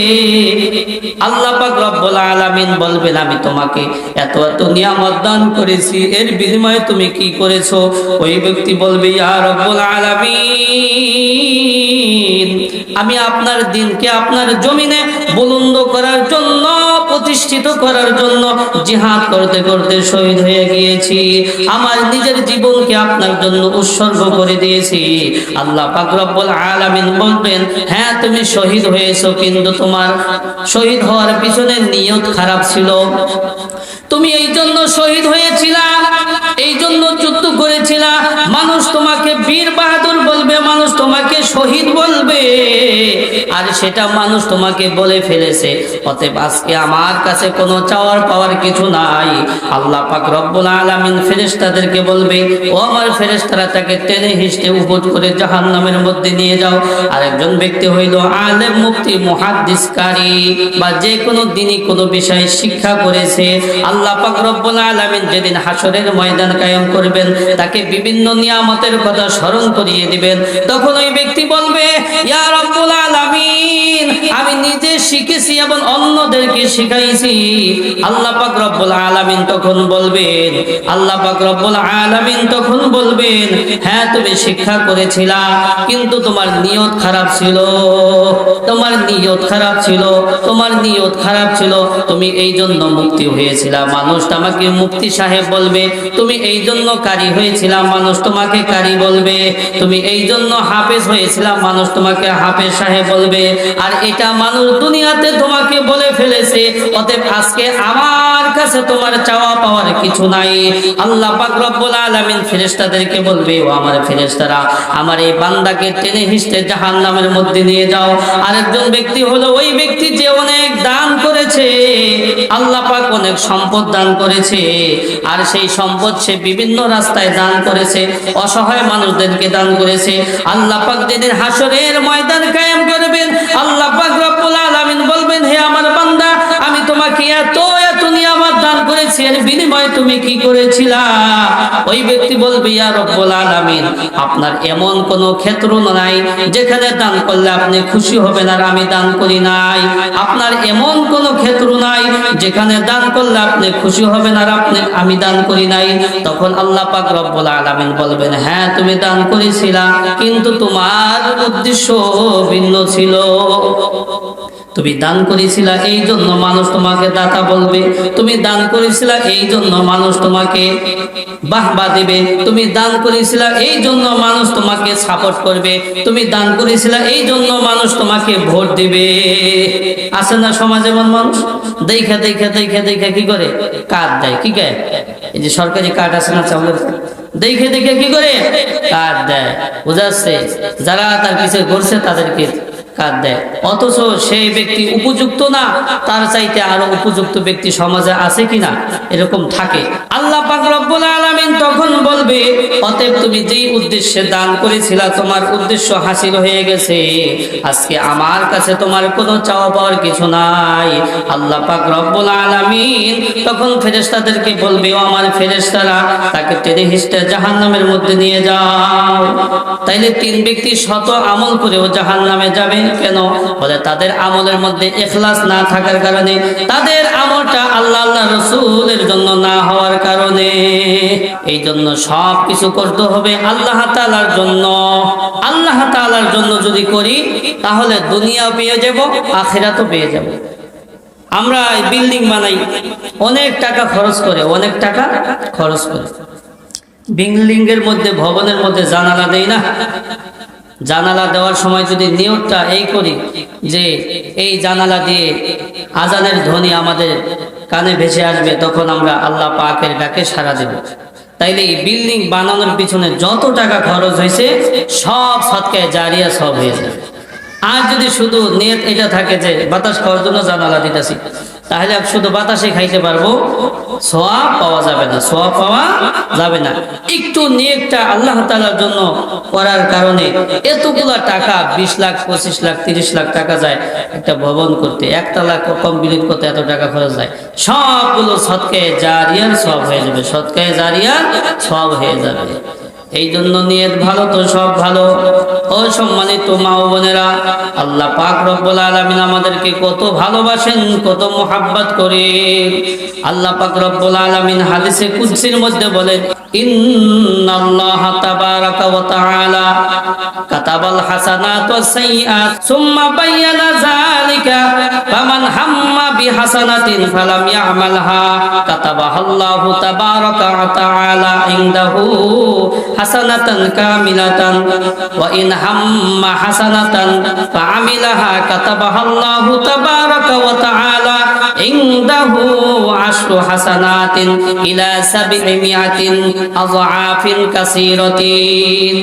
আল্লাহ পাক রব্বুল আলামিন বলবেন, আমি তোমাকে এত এত নিয়ামত দান করেছি, এর বিনিময়ে তুমি কি করেছো? ওই ব্যক্তি বলবে, ইয়া রব্বুল আলামিন, আমি আপনার দ্বীনকে আপনার জমিনে বুলন্দ করার জন্য, প্রতিষ্ঠিত করার জন্য জিহাদ করতে করতে শহীদ হয়ে গিয়েছি, আমার নিজের জীবনকে আপনার জন্য উৎসর্গ করে দিয়েছি। আল্লাহ পাক রব্বুল আলামিন বলবেন, হ্যাঁ তুমি শহীদ হয়েছো, কিন্তু তোমার শহীদ হওয়ার পিছনে নিয়ত খারাপ ছিল। তুমি এই জন্য শহীদ হয়েছিলা, এই জন্য যুদ্ধ করেছিলা, মানুষ তোমাকে বীর বাহাদুর বলবে, মানুষ তোমাকে শহীদ বলবে, আর সেটা মানুষ তোমাকে বলে ফেলেছে। অতএব আজকে আমার কাছে কোনো চাওয়ার পাওয়ার কিছু নাই। আল্লাহ পাক রব্বুল আলামিন ফেরেশতাদেরকে বলবে, ও আমার ফেরেশতারা, তাকে টেনে হিঁচড়ে উপর করে জাহান্নামের মধ্যে নিয়ে যাও। আরেকজন ব্যক্তি হইল আলেম, মুফতি, মুহাদ্দিস, কারি, বা যে কোনো দিনই কোনো বিষয় শিক্ষা করেছে। আল্লাহ পাক রব্বুল আলামিন যেদিন হাসরের ময়দান কায়েম করবেন, তাকে বিভিন্ন নিয়ামতের কথা স্মরণ করিয়ে দিবেন। তখন ওই ব্যক্তি বলবে, ইয়া রব্বুল আলামিন, আমি নিজে শিখেছি এবং অন্যদেরকে শিখাইছি। আল্লাহ পাক রব্বুল আলামিন তখন বলবেন, আল্লাহ পাক রব্বুল আলামিন তখন বলবেন, হ্যাঁ তুমি শিক্ষা করেছিলা, কিন্তু তোমার নিয়ত খারাপ ছিল, তোমার নিয়ত খারাপ ছিল, তোমার নিয়ত খারাপ ছিল। তুমি এই জন্য মুক্তি হয়েছিলা, মানুষ তোমাকে মুফতি সাহেব বলবে। তুমি এই জন্য কারি হয়েছিলা, মানুষ তোমাকে কারি বলবে। তুমি এই জন্য হাফেজ হয়েছিলা, মানুষ তোমাকে হাফেজ সাহেব বলবে। আর এটা মানুষ দুনিয়াতে তোমাকে বলে ফেলেছে। অতএব আজকে আমার কাছে তোমার চাওয়া পাওয়ার কিছু নাই। আল্লাহ পাক রব্বুল আলামিন ফেরেশতাদেরকে বলবে, ও আমার ফেরেশতারা, আমার এই বান্দাকে টেনে হিঁচড়ে জাহান্নামের মধ্যে নিয়ে যাও। আরেকজন ব্যক্তি হলো ওই ব্যক্তি যে অনেক দান করেছে, আল্লাহ পাক অনেক সম্পদ দান করেছে, আর সেই সম্পদ সে বিভিন্ন রাস্তায় দান করেছে, অসহায় মানুষদেরকে দান করেছে। আল্লাহ পাক যেদিন হাসরের ময়দান কায়েম করবেন, আল্লাহ পাক রব্বুল আলামিন বলবেন, হে আমার বান্দা, আমি তোমাকে এত এত নিয়ামত দান করেছি, এর বিনিময়ে তুমি কি করেছিলা? ওই ব্যক্তি বলবে, ইয়া রব্বুল আলামিন, আপনার এমন কোন ক্ষেত্র নাই যেখানে দান করলে আপনি খুশি হবেন আর আমি দান করি নাই। আপনার এমন কোন ক্ষেত্র নাই যেখানে দান করলে আপনি খুশি হবেন আর আমি দান করি নাই। তখন আল্লাহ পাক রব্বুল আলামিন বলবেন, হ্যাঁ তুমি দান করেছিলা, কিন্তু তোমার উদ্দেশ্য ভিন্ন ছিল। তুমি দান করেছিলা এই জন্য মানুষ তোমাকে দাতা বলবে, তুমি দান করেছিলা এই জন্য মানুষ তোমাকে বাহবা দিবে, তুমি দান করেছিলা এই জন্য মানুষ তোমাকে সাপোর্ট করবে, তুমি দান করেছিলা এই জন্য মানুষ তোমাকে ভোট দিবে। আছে না সমাজে এমন মানুষ? দেখে দেখে দেখে দেখে কি করে? কার্ড দেয়। কি কে? এই যে সরকারি কার্ড আছে না, চাউলের, দেখে দেখে কি করে? কার্ড দেয়। বুঝাচ্ছে যারা তার পিছে ঘুরছে তাদেরকে জাকাত দেয়, অথচ সেই ব্যক্তি উপযুক্ত না, তার চাইতে আরো উপযুক্ত ব্যক্তি সমাজে আছে কিনা, এরকম থাকে। আল্লাহ পাক রব্বুল আলামিন তখন বলবে, অতএব তুমি যেই উদ্দেশ্যে দান করেছিলা তোমার উদ্দেশ্য হাসিল হয়ে গেছে, আজকে আমার কাছে তোমার কোনো চাওয়া পাওয়ার কিছু নাই। আল্লাহ পাক রব্বুল আলামিন তখন ফেরেশতাদেরকে বলবে, ও আমার ফেরেশতারা, তাকে টেনে হিঁচড়ে জাহান্নামের মধ্যে নিয়ে যাও। তাইলে তিন ব্যক্তি শত আমল করেও জাহান্নামে যাবে কেন? বলে তাদের আমলের মধ্যে ইখলাস না থাকার কারণে, তাদের আমলটা আল্লাহ রাসূলের জন্য না হওয়ার কারণে। এই জন্য সব কিছু করতে হবে আল্লাহ তাআলার জন্য। আল্লাহ তাআলার জন্য যদি করি তাহলে দুনিয়া পেয়ে যাব, আখিরাতও পেয়ে যাব। আমরা বিল্ডিং বানাই, অনেক টাকা খরচ করে, অনেক টাকা খরচ করে বিল্ডিং এর মধ্যে, ভবনের মধ্যে জানালা দেই না? জানালা দেওয়ার সময় যদি নিয়তটা এই করি যে এই জানালা দিয়ে আজানের ধ্বনি আমাদের কানে ভেসে আসবে, তখন আমরা আল্লাহ পাকের ডাকে সাড়া দেব। তাইলে এই বিল্ডিং বানানোর পিছনে যত টাকা খরচ হয়েছে সব সদকায়ে জারিয়া সব হয়ে যাবে। আর যদি শুধু নিয়ত এটা থাকে যে বাতাস খাওয়ার জন্য জানালা দিতেছি, তাহলে শুধু বাতাসে খাইতে পারবো, সওয়াব পাওয়া যাবে না, সওয়াব পাওয়া যাবে না। একটু নিয়তটা আল্লাহ তাআলার জন্য করার কারণে এতগুলা টাকা, 20 লাখ 25 লাখ 30 লাখ টাকা যায় একটা ভবন করতে, একতলা কমপ্লিট করতে এত টাকা খরচ যায়, সবগুলো সদকায়ে জারিয়ার সওয়াব হয়ে যাবে, সদকায়ে জারিয়ার সওয়াব হয়ে যাবে। এই জন্য নিয়ত ভালো তো সব ভালো। ও সম্মানিত মা ও বোনেরা, আল্লাহ পাক রব্বুল আলামিন আমাদেরকে কত ভালোবাসেন, কত মোহাব্বত করেন। আল্লাহ পাক রব্বুল আলামিন হাদিসে কুদসির মধ্যে বলেন, ইন্নাল্লাহা তাবারাকা ওয়া তাআলা কাতাবাল হাসানাত ওয়াস সাইয়্যাত সুম্মা বায়্যানা যালিকা ফামান হাম্মা বিহাসানাতিন ফালাম ইয়ামালহা কাতাবাহাল্লাহু তাবারাকা ওয়া তাআলা ইনদাহু হাসানাতান কামিলাতান ওয়া ইন হাম্মা হাসানাতান ফাআমিলাহা কাতাবাহাল্লাহু তাবারাকা ওয়া তাআলা ইনদাহু আশরু হাসানাতিন ইলা 700 আযআফিন কাসীরাতিন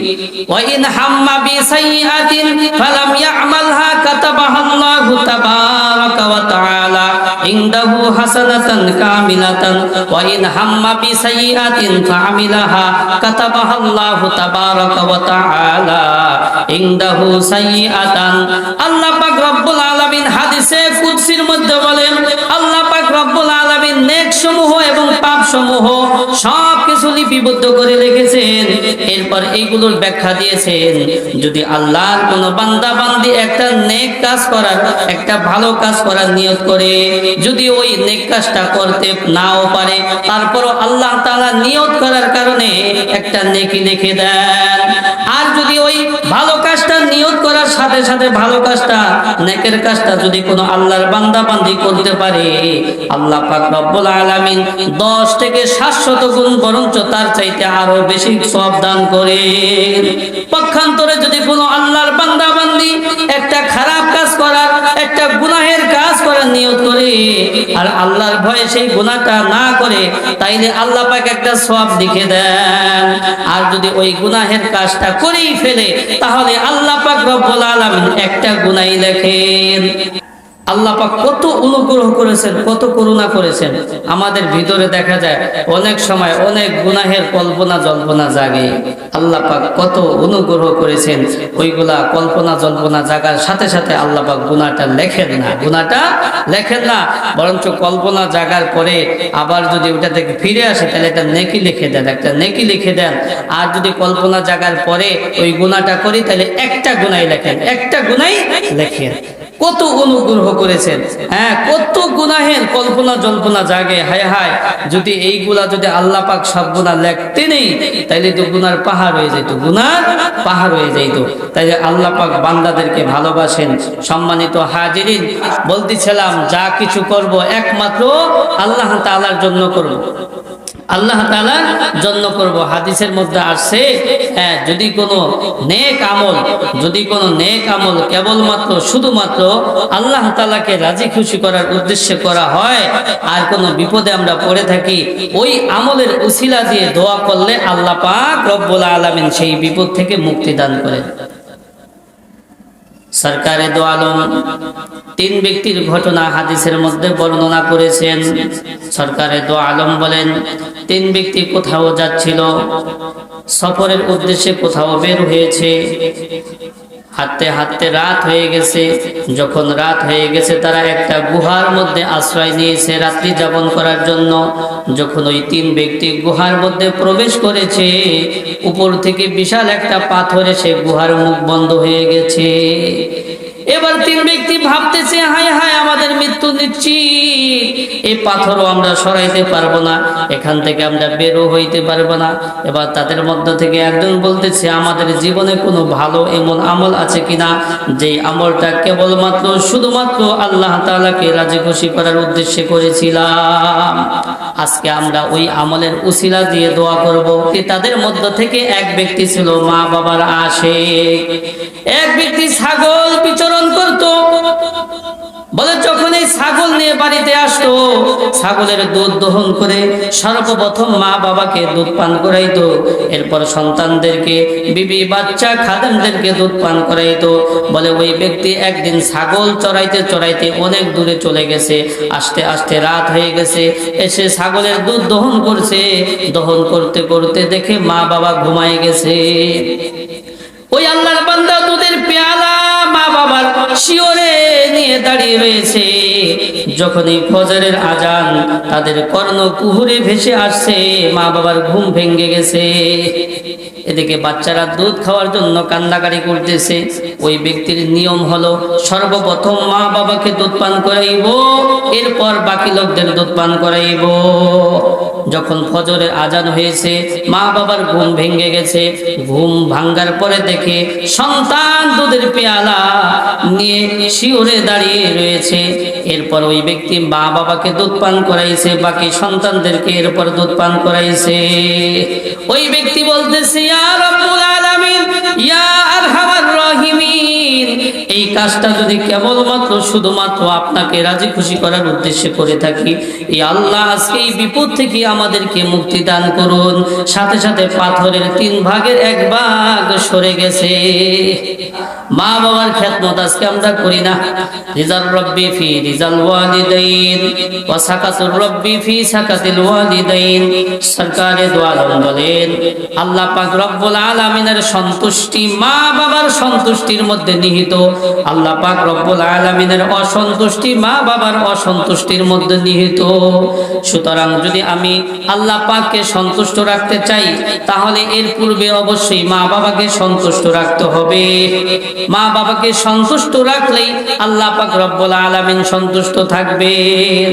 ওয়া ইন হাম্মা বিসাইয়্যাতিন ফালাম ইয়ামালহা কাতাবাহাল্লাহু তাবারাকা ওয়া তাআলা ইনদাহু হাসানাতান কামিলাতান ওয়া ইন হাম্মা বিসাইয়্যাতিন ফাআমিলাহা কাতাবাহাল্লাহু তাবারাকা ওয়া তাআলা ইনদাহু সাইয়্যাতান। আল্লাহ পাক রব্বুল আলামিন হাদিসে কুদসির মধ্যে বলেন, আল্লাহ পাক রব্বুল আলামিন নেক সমূহ এবং পাপ সমূহ সব কিছু লিপিবদ্ধ করে রেখেছেন। এরপর এইগুলোর ব্যাখ্যা দিয়েছেন, যদি আল্লাহর কোন বান্দা বান্দি একটা নেক কাজ করার, একটা ভালো কাজ করার নিয়ত করে, যদি ওই নেক কাজটা করতে নাও পারে, তারপরও আল্লাহ তাআলা নিয়ত করার কারণে একটা নেকি লিখে দেন। আর যদি ওই ভালো কাজটা নিয়ত করার সাথে সাথে ভালো কাজটা, নেকের কাজটা যদি কোনো আল্লাহর বান্দা বান্দি করতে পারে, আল্লাহ পাক রব্বুল আলামিন 10 থেকে 700 গুণ বরঞ্চ তার চাইতে আরো বেশি সওয়াব দান করে। পক্ষান্তরে যদি কোনো আল্লাহর বান্দা বান্দি একটা খারাপ কাজ করার, একটা গুনাহের কাজ করার নিয়ত করে আর আল্লাহর ভয়ে সেই গুনাহটা না করে, তাইলে আল্লাহ পাক একটা সওয়াব লিখে দেন। আর যদি ওই গুনাহের কাজটা করেই ফেলে, তাহলে আল্লাহ পাক রব্বুল আলামিন একটা গুনাহই লেখেন। আল্লাহ পাক কত অনুগ্রহ করেছেন, কত করুণা করেছেন। আমাদের ভিতরে দেখা যায় অনেক সময় অনেক গুনাহের কল্পনা জল্পনা জাগে, আল্লাহ পাক কত অনুগ্রহ করেছেন। ওইগুলা কল্পনা জল্পনা জাগার সাথে সাথে আল্লাহ পাক গুনাহটা লেখেন না, গুনাহটা লেখেন না, বরঞ্চ কল্পনা জাগার পরে আবার যদি ওটা থেকে ফিরে আসে তাহলে একটা নেকি লিখে দেন, একটা নেকি লিখে দেন। আর যদি কল্পনা জাগার পরে ওই গুনাহটা করি তাহলে একটা গুনাহই লেখেন, একটা গুনাহই লেখেন। কত অনুগ্রহ করেছেন। হ্যাঁ, কত গুনাহের কল্পনা জল্পনা জাগে। হায় হায়, যদি এইগুলা যদি আল্লাহ পাক সব গুনাহ লিখতে নেই তাইলে তো গুনার পাহাড় হয়ে যেত, গুনার পাহাড় হয়ে যেত। তাইলে আল্লাহ পাক বান্দাদেরকে ভালোবাসেন। সম্মানিত হাজিরিন, বলতেছিলাম যা কিছু করব একমাত্র আল্লাহ তাআলার জন্য করব, আল্লাহ তাআলার জন্য করব। হাদিসের মধ্যে আসছে, যদি কোনো নেক আমল, যদি কোনো নেক আমল কেবলমাত্র শুধুমাত্র আল্লাহ তাআলাকে রাজি খুশি করার উদ্দেশ্যে করা হয়, আর কোনো বিপদে আমরা পড়ে থাকি, ওই আমলের উসিলা দিয়ে দোয়া করলে আল্লাহ পাক রব্বুল আলামিন সেই বিপদ থেকে মুক্তি দান করেন। সরকারে দো আলম তিন ব্যক্তির ঘটনা হাদিসের মধ্যে বর্ণনা করেছেন। সরকারে দো আলম বলেন, তিন ব্যক্তি কোথাও যাচ্ছিল, সফরের উদ্দেশ্যে কোথাও বের হয়েছে। হাঁটতে হাঁটতে রাত হয়ে গেছে। যখন রাত হয়ে গেছে তারা একটা গুহার মধ্যে আশ্রয় নিয়েছে রাত্রি যাপন করার জন্য। যখন ওই তিন ব্যক্তি গুহার মধ্যে প্রবেশ করেছে, উপর থেকে বিশাল একটা পাথর এসে গুহার মুখ বন্ধ হয়ে গেছে। এবার তিন ব্যক্তি ভাবতেছে, হায় হায় আমাদের মৃত্যু নিশ্চিত, এই পাথরও আমরা সরাইতে পারবো না, এখান থেকে আমরা বেরো হইতে পারবো না। এবার তাদের মধ্য থেকে একজন বলতেছে, আমাদের জীবনে কোনো ভালো এমন আমল আছে কিনা যে আমলটা কেবলমাত্র শুধুমাত্র আল্লাহ তাআলাকে রাজি খুশি করার উদ্দেশ্যে করেছিলাম, আজকে আমরা ওই আমলের উসিলা দিয়ে দোয়া করব। তাদের মধ্য থেকে এক ব্যক্তি ছিল মা বাবার আশিক। এক ব্যক্তি ছাগল বিচরণ করত। বলে যখন এই ছাগল নিয়ে বাড়িতে আসতো, ছাগলের দুধ দহন করে সর্বপ্রথম মা বাবাকে দুধ পান করাইতো, এরপর সন্তানদেরকে, বিবি বাচ্চা খাদেমদেরকে দুধ পান করাইতো। বলে ওই ব্যক্তি একদিন ছাগল চড়াইতে চড়াইতে অনেক দূরে চলে গেছে, আস্তে আস্তে রাত হয়ে গেছে, এসে ছাগলের দুধ দহন করছে। দহন করতে করতে দেখে মা বাবা ঘুমায় গেছে। ওই আল্লাহর বান্দা দুধের পেয়ালা মা বাবার শিওরে নিয়ে দাঁড়িয়ে রয়েছে। যখনই ফজরের আজান তাদের কর্ণকুহরে ভেসে আসছে, মা বাবার ঘুম ভেঙে গেছে। এদিকে বাচ্চারা দুধ খাওয়ার জন্য কান্নাকাটি করতেছে। ওই ব্যক্তির নিয়ম হলো সর্বপ্রথম মা বাবাকে দুধ পান করাইব, এরপর বাকি লোকদের দুধ পান করাইব। যখন ফজরের আজান হয়েছে, মা বাবার ঘুম ভেঙে গেছে। ঘুম ভাঙ্গার পরে দেখে সন্তান দুধের পেয়ালা নিয়ে শিওরে দাঁড়িয়ে রয়েছে। এরপর ওই ব্যক্তি মা বাবাকে দুধ পান করাইছে, বাকি সন্তানদেরকে এরপর দুধ পান করাইছে। ওই ব্যক্তি বলতেছে, ইয়া রাব্বুল আলামিন, ইয়া আরহামার রাহিমিন, এই কাজটা যদি কেবলমাত্র শুধুমাত্র আপনাকে রাজি খুশি করার উদ্দেশ্যে করে থাকি, এই আল্লাহ আজকে এই বিপদ থেকে আমাদেরকে মুক্তি দান করুন। সাথে সাথে পাথরের 3 ভাগের 1 ভাগ সরে গেছে। মা বাবার খেদমত আজকে আমরা করি না। রিজাল রব্বি ফি রিজাল ওয়ালিদাইন ওয়া সাকাতুর রব্বি ফি সাকাতিল ওয়ালিদাইন। সরকারে দো আলম বলেন, আল্লাহ পাক রব্বুল আলামিনের সন্তুষ্টি মা বাবার সন্তুষ্টির মধ্যে নিহিত। আল্লাহ পাক রব্বুল আলামিনের অসন্তুষ্টি মা বাবার অসন্তুষ্টির মধ্যে নিহিত। সুতরাং যদি আমি আল্লাহ পাককে সন্তুষ্ট রাখতে চাই, তাহলে এর পূর্বে অবশ্যই মা বাবাকে সন্তুষ্ট রাখতে হবে। মা বাবাকে সন্তুষ্ট রাখলেই আল্লাহ পাক রব্বুল আলামিন সন্তুষ্ট থাকবেন।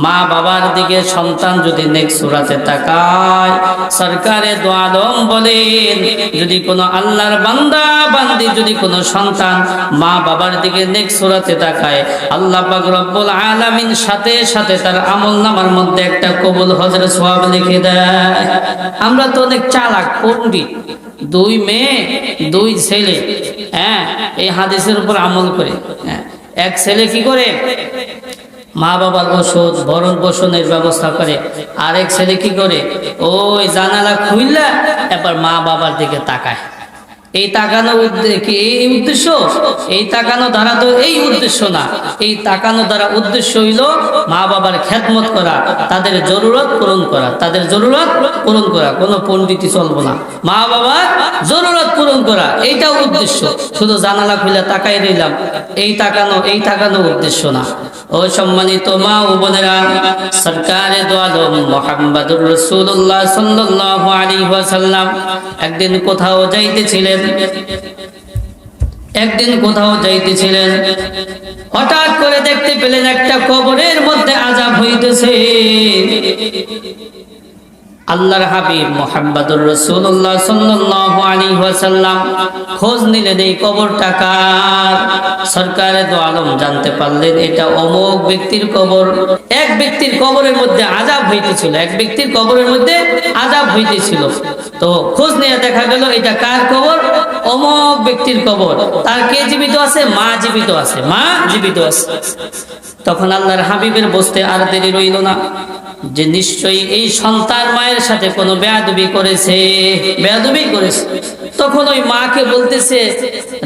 মা বাবার দিকে সন্তান যদি নেক সূরাতে তাকায়, সরকারে দো আলম বলেন, যদি কোনো আল্লাহর বান্দা বান্দি, যদি কোনো সন্তান মা বাবার দিকে নেক সূরাতে তাকায়, আল্লাহ পাক রব্বুল আলামিন সাথে সাথে তার আমলনামার মধ্যে একটা কবুল হজের সওয়াব লিখে দেয়। আমরা তো অনেক চালাক পণ্ডিত, 2 মেয়ে 2 ছেলে, এই হাদিসের উপর আমল করে। এক ছেলে কি করে, মা বাবার ওষুধ ভরণ পোষণের ব্যবস্থা করে। আরেক ছেলে কি করে, ওই জানালা খুললা এবার মা বাবার দিকে তাকায়। এই তাকানো উদ্দেশ্য, এই তাকানো দ্বারা তো এই উদ্দেশ্য না। এই তাকানো দ্বারা উদ্দেশ্য হইল মা বাবার খেদমত করা, তাদের জরুরত পূরণ করা, তাদের জরুরত পূরণ করা। কোনো পণ্ডিতি চলবো না, মা বাবার জরুরত পূরণ করা, এইটাও উদ্দেশ্য। শুধু জানালা খুলে তাকাই রইলাম, এই তাকানো উদ্দেশ্য না। ও সম্মানিত মা ও বোনেরা, সরকারে দো আলম মুহাম্মদুর রাসূলুল্লাহ সাল্লাল্লাহু আলাইহি ওয়াসাল্লাম একদিন কোথাও যাইতেছিলেন। হঠাৎ করে দেখতে পেলেন একটা কবরের মধ্যে আযাব হইতেছে। আল্লাহর হাবিব মুহাম্মদুর রাসূলুল্লাহ সাল্লাল্লাহু আলাইহি ওয়াসাল্লাম খোঁজ নিলেন এই কবরটা কার। সরকারে দো আলম জানতে পারলেন এটা অমুক ব্যক্তির কবর। এক ব্যক্তির কবরের মধ্যে আযাব হইতেছিল, এক ব্যক্তির কবরের মধ্যে আযাব হইতেছিল। তো খোঁজ নিয়ে দেখা গেল এটা কার কবর, অমুক ব্যক্তির কবর। তার কে জীবিত আছে, মা জীবিত আছে, মা জীবিত আছে। তখন আল্লাহর হাবিবের বসতে আর দেরি রইল না। যে নিশ্চয়ই এই সন্তান মায়ের সাথে কোনো বেয়াদবি করেছে। তখন ওই মাকে বলতেছে,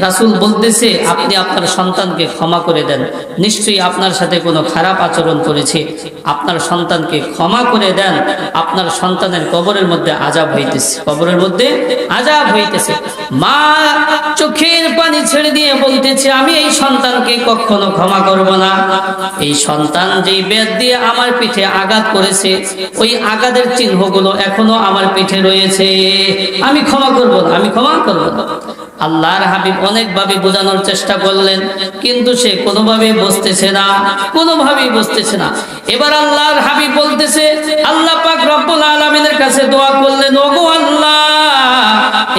রাসূল বলতেছে, আপনি আপনার সন্তানকে ক্ষমা করে দেন, নিশ্চয়ই আপনার সাথে কোনো খারাপ আচরণ করেছে, আপনার সন্তানকে ক্ষমা করে দেন, আপনার সন্তানের কবরের মধ্যে আযাব হইতেছে। মা চোখের পানি ছেড়ে দিয়ে বলতেছে, আমি এই সন্তানকে কখনো ক্ষমা করব না। এই সন্তান যেই বেদ দিয়ে আমার পিঠে আঘাত করেছে, ওই আঘাতের চিহ্নগুলো এখনো আমার পিঠে রয়েছে, আমি ক্ষমা করব না। আল্লাহর হাবিব অনেকভাবে বোঝানোর চেষ্টা করলেন, কিন্তু সে কোনোভাবেই বুঝতেছে না। এবার আল্লাহর হাবিব বলতেছে, আল্লাহ পাক রব্বুল আলামিনের কাছে দোয়া করলেন, ওগো আল্লাহ,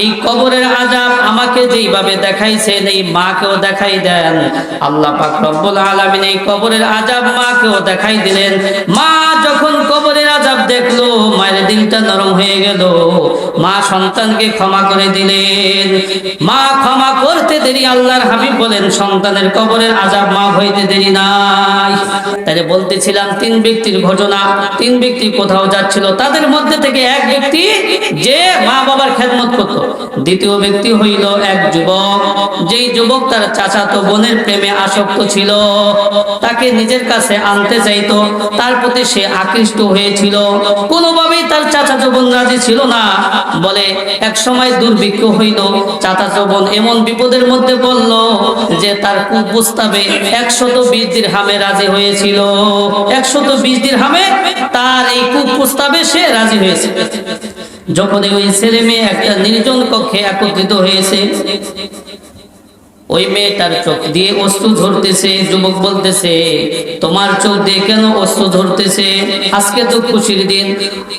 এই কবরের আযাব আমাকে যেইভাবে দেখাইছেন এই মাকেও দেখাই দেন। আল্লাহ পাক রব্বুল আলামিন এই কবরের আযাব মাকেও দেখাই দিলেন। মা যখন কবরের আযাব দেখলো, মায়ের দিলটা নরম হয়ে গেল। মা সন্তানকে ক্ষমা করে দিলেন। মা ক্ষমা করতে দেরি, আল্লাহর হাবিব বলেন সন্তানের কবরের আযাব মাফ হইতে দেরি নাই। তাই বলতেছিলাম 3 ব্যক্তির ঘটনা। 3 ব্যক্তি কোথাও যাচ্ছিল, তাদের মধ্যে থেকে এক ব্যক্তি যে মা বাবার খেদমত করত। দ্বিতীয় ব্যক্তি হইল এক যুবক, যেই যুবক তার চাচাতো বোনের প্রেমে আসক্ত ছিল, তাকে নিজের কাছে আনতে চাইতো, তার প্রতি সে আকৃষ্ট হয়েছিল। কোনোভাবেই তার চাচাতো বোন রাজি ছিল না। বলে এক সময় দুর্ভিক্ষ হইল, চাচাতো বোন এমন বিপদের মধ্যে পড়ল যে তার কুপ্রস্তাবে 120 দিরহামে রাজি হয়েছিল। 120 দিরহামে তার এই কুপ্রস্তাবে সে রাজি হয়েছে। যখন ওই ছেলে মেয়ে একটা নির্জন কক্ষে একত্রিত হয়েছে, ওই মেয়েটার চোখ দিয়ে অশ্রু ঝরতেছে। যুবক বলতেছে, তোমার চোখ দিয়ে কেন অশ্রু ঝরতেছে? আজকে তো খুশির দিন।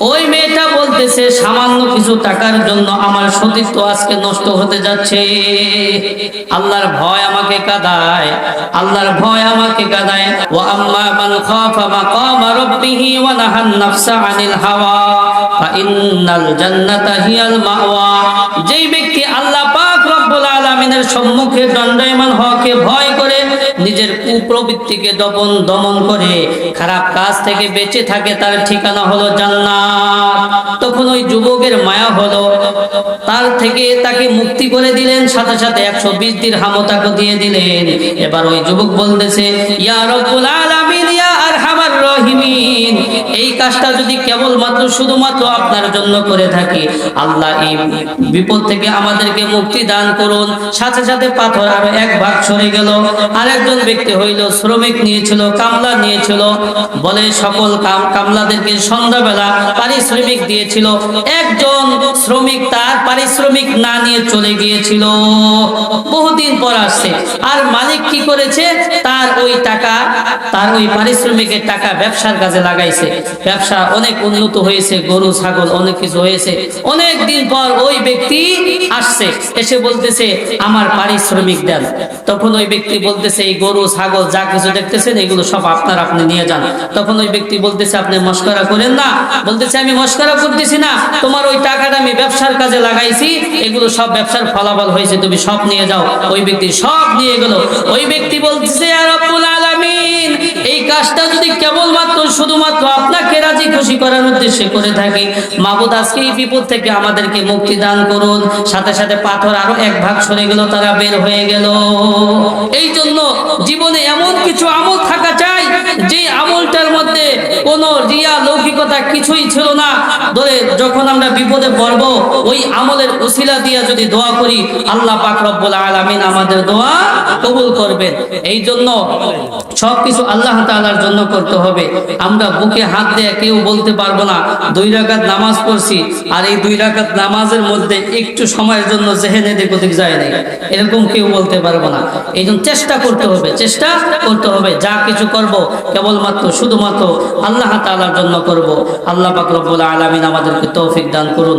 ওই মেয়েটা বলতেছে, সামান্য কিছু টাকার জন্য আমার সতীত্ব আজকে নষ্ট হতে যাচ্ছে। আল্লাহর ভয় আমাকে কাঁদায়। ওয়া আম্মা মান খাফা মাকামা রাব্বিহি ওয়া নাহান নাফসা আনিল হাওয়া ফা ইন্নাল জান্নাতা হিয়াল মাওয়া। যেই ব্যক্তি আল্লাহ পাক রব্বুল আলামিনের সম্মুখে দণ্ডায়মান হওয়াকে ভয় করে, নিজের কুপ্রবৃত্তিকে দমন করে, খারাপ কাজ থেকে বেঁচে থাকে, তার ঠিকানা হলো জান্নাত। তখন ওই যুবকের মায়া হলো, তাকে মুক্তি করে দিলেন। সাথে সাথে 120 দিরহাম তাকে দিয়ে দিলেন। এবার ওই যুবক বলতেছে, ইয়া রব্বুল আলামিন, ইয়া আরহামার রাহিমিন, এই কাজটা যদি কেবলমাত্র শুধুমাত্র আপনার জন্য করে থাকি, আল্লাহ এই বিপদ থেকে আমাদেরকে মুক্তি দান করুন। সাথে সাথে পাথর আরো 1 ভাগ সরে গেল। আরেকজন ব্যক্তি হইল শ্রমিক নিয়েছিল, কামলা নিয়েছিল। বলে সকল কামলাদেরকে সন্ধ্যাবেলা পারিশ্রমিক দিয়েছিল। একজন শ্রমিক তার পারিশ্রমিক না নিয়ে চলে গিয়েছিল, বহুদিন পর আসছে। আর মালিক কি করেছে, তার ওই পারিশ্রমিকের টাকা ব্যবসার কাজে লাগাইছে। ব্যবসা অনেক উন্নত হয়েছে, গরু ছাগল অনেক কিছু হয়েছে। অনেক দিন পর ওই ব্যক্তি আসছে, এসে বলতেছে, আমার পারিশ্রমিক দেন। তখন ওই ব্যক্তি বলতেছে, এই গরু ছাগল যা কিছু দেখতেছেন এগুলো সব আপনি নিয়ে যান। তখন ওই ব্যক্তি বলতেছে, আপনি মস্করা করেন না। বলতেছে, আমি মস্করা করতেছি না, তোমার ওই টাকাটা আমি ব্যবসার কাজে লাগাইছি, এগুলো সব ব্যবসার ফলাফল হয়েছে, তুমি সব নিয়ে যাও। ওই ব্যক্তি সব নিয়ে গেল। ওই ব্যক্তি বলতেছে, ইয়া রব্বুল আলামিন, এই কাজটা যদি কেবলমাত্র শুধুমাত্র আপনাকে রাজি খুশি করার উদ্দেশ্যে করে থাকি, মাবুদ আজকে এই বিপদ থেকে আমাদেরকে মুক্তি দান করুন। সাথে সাথে পাথর আরো 1 ভাগ সরে গেল, তারা বের হয়ে গেল। এই জন্য জীবনে এমন কিছু আমল থাকা চাই যে আমলটার মধ্যে কোনো রিয়া লৌকিকতা কিছুই ছিল না। ধরে যখন আমরা বিপদে পড়ব, ওই আমলের উসিলা দিয়া যদি দোয়া করি, আল্লাহ পাক রব্বুল আলামিন আমাদের দোয়া কবুল করবেন। এই জন্য সবকিছু আল্লাহ তাআলার জন্য করতে হবে। আমরা বুকে হাত দিয়ে কেউ বলতে পারবো না 2 রাকাত নামাজ পড়ছি, আর এই 2 রাকাত নামাজের মধ্যে একটু সময়ের জন্য জেহেনে দিক ওদিক যায় নাই, এরকম কেউ বলতে পারবো না। এই জন্য চেষ্টা করতে হবে। যা কিছু করব কেবলমাত্র শুধুমাত্র আল্লাহ তাআলার জন্য করব। আল্লাহ পাক রব্বুল আলামিন আমাদেরকে তৌফিক দান করুন।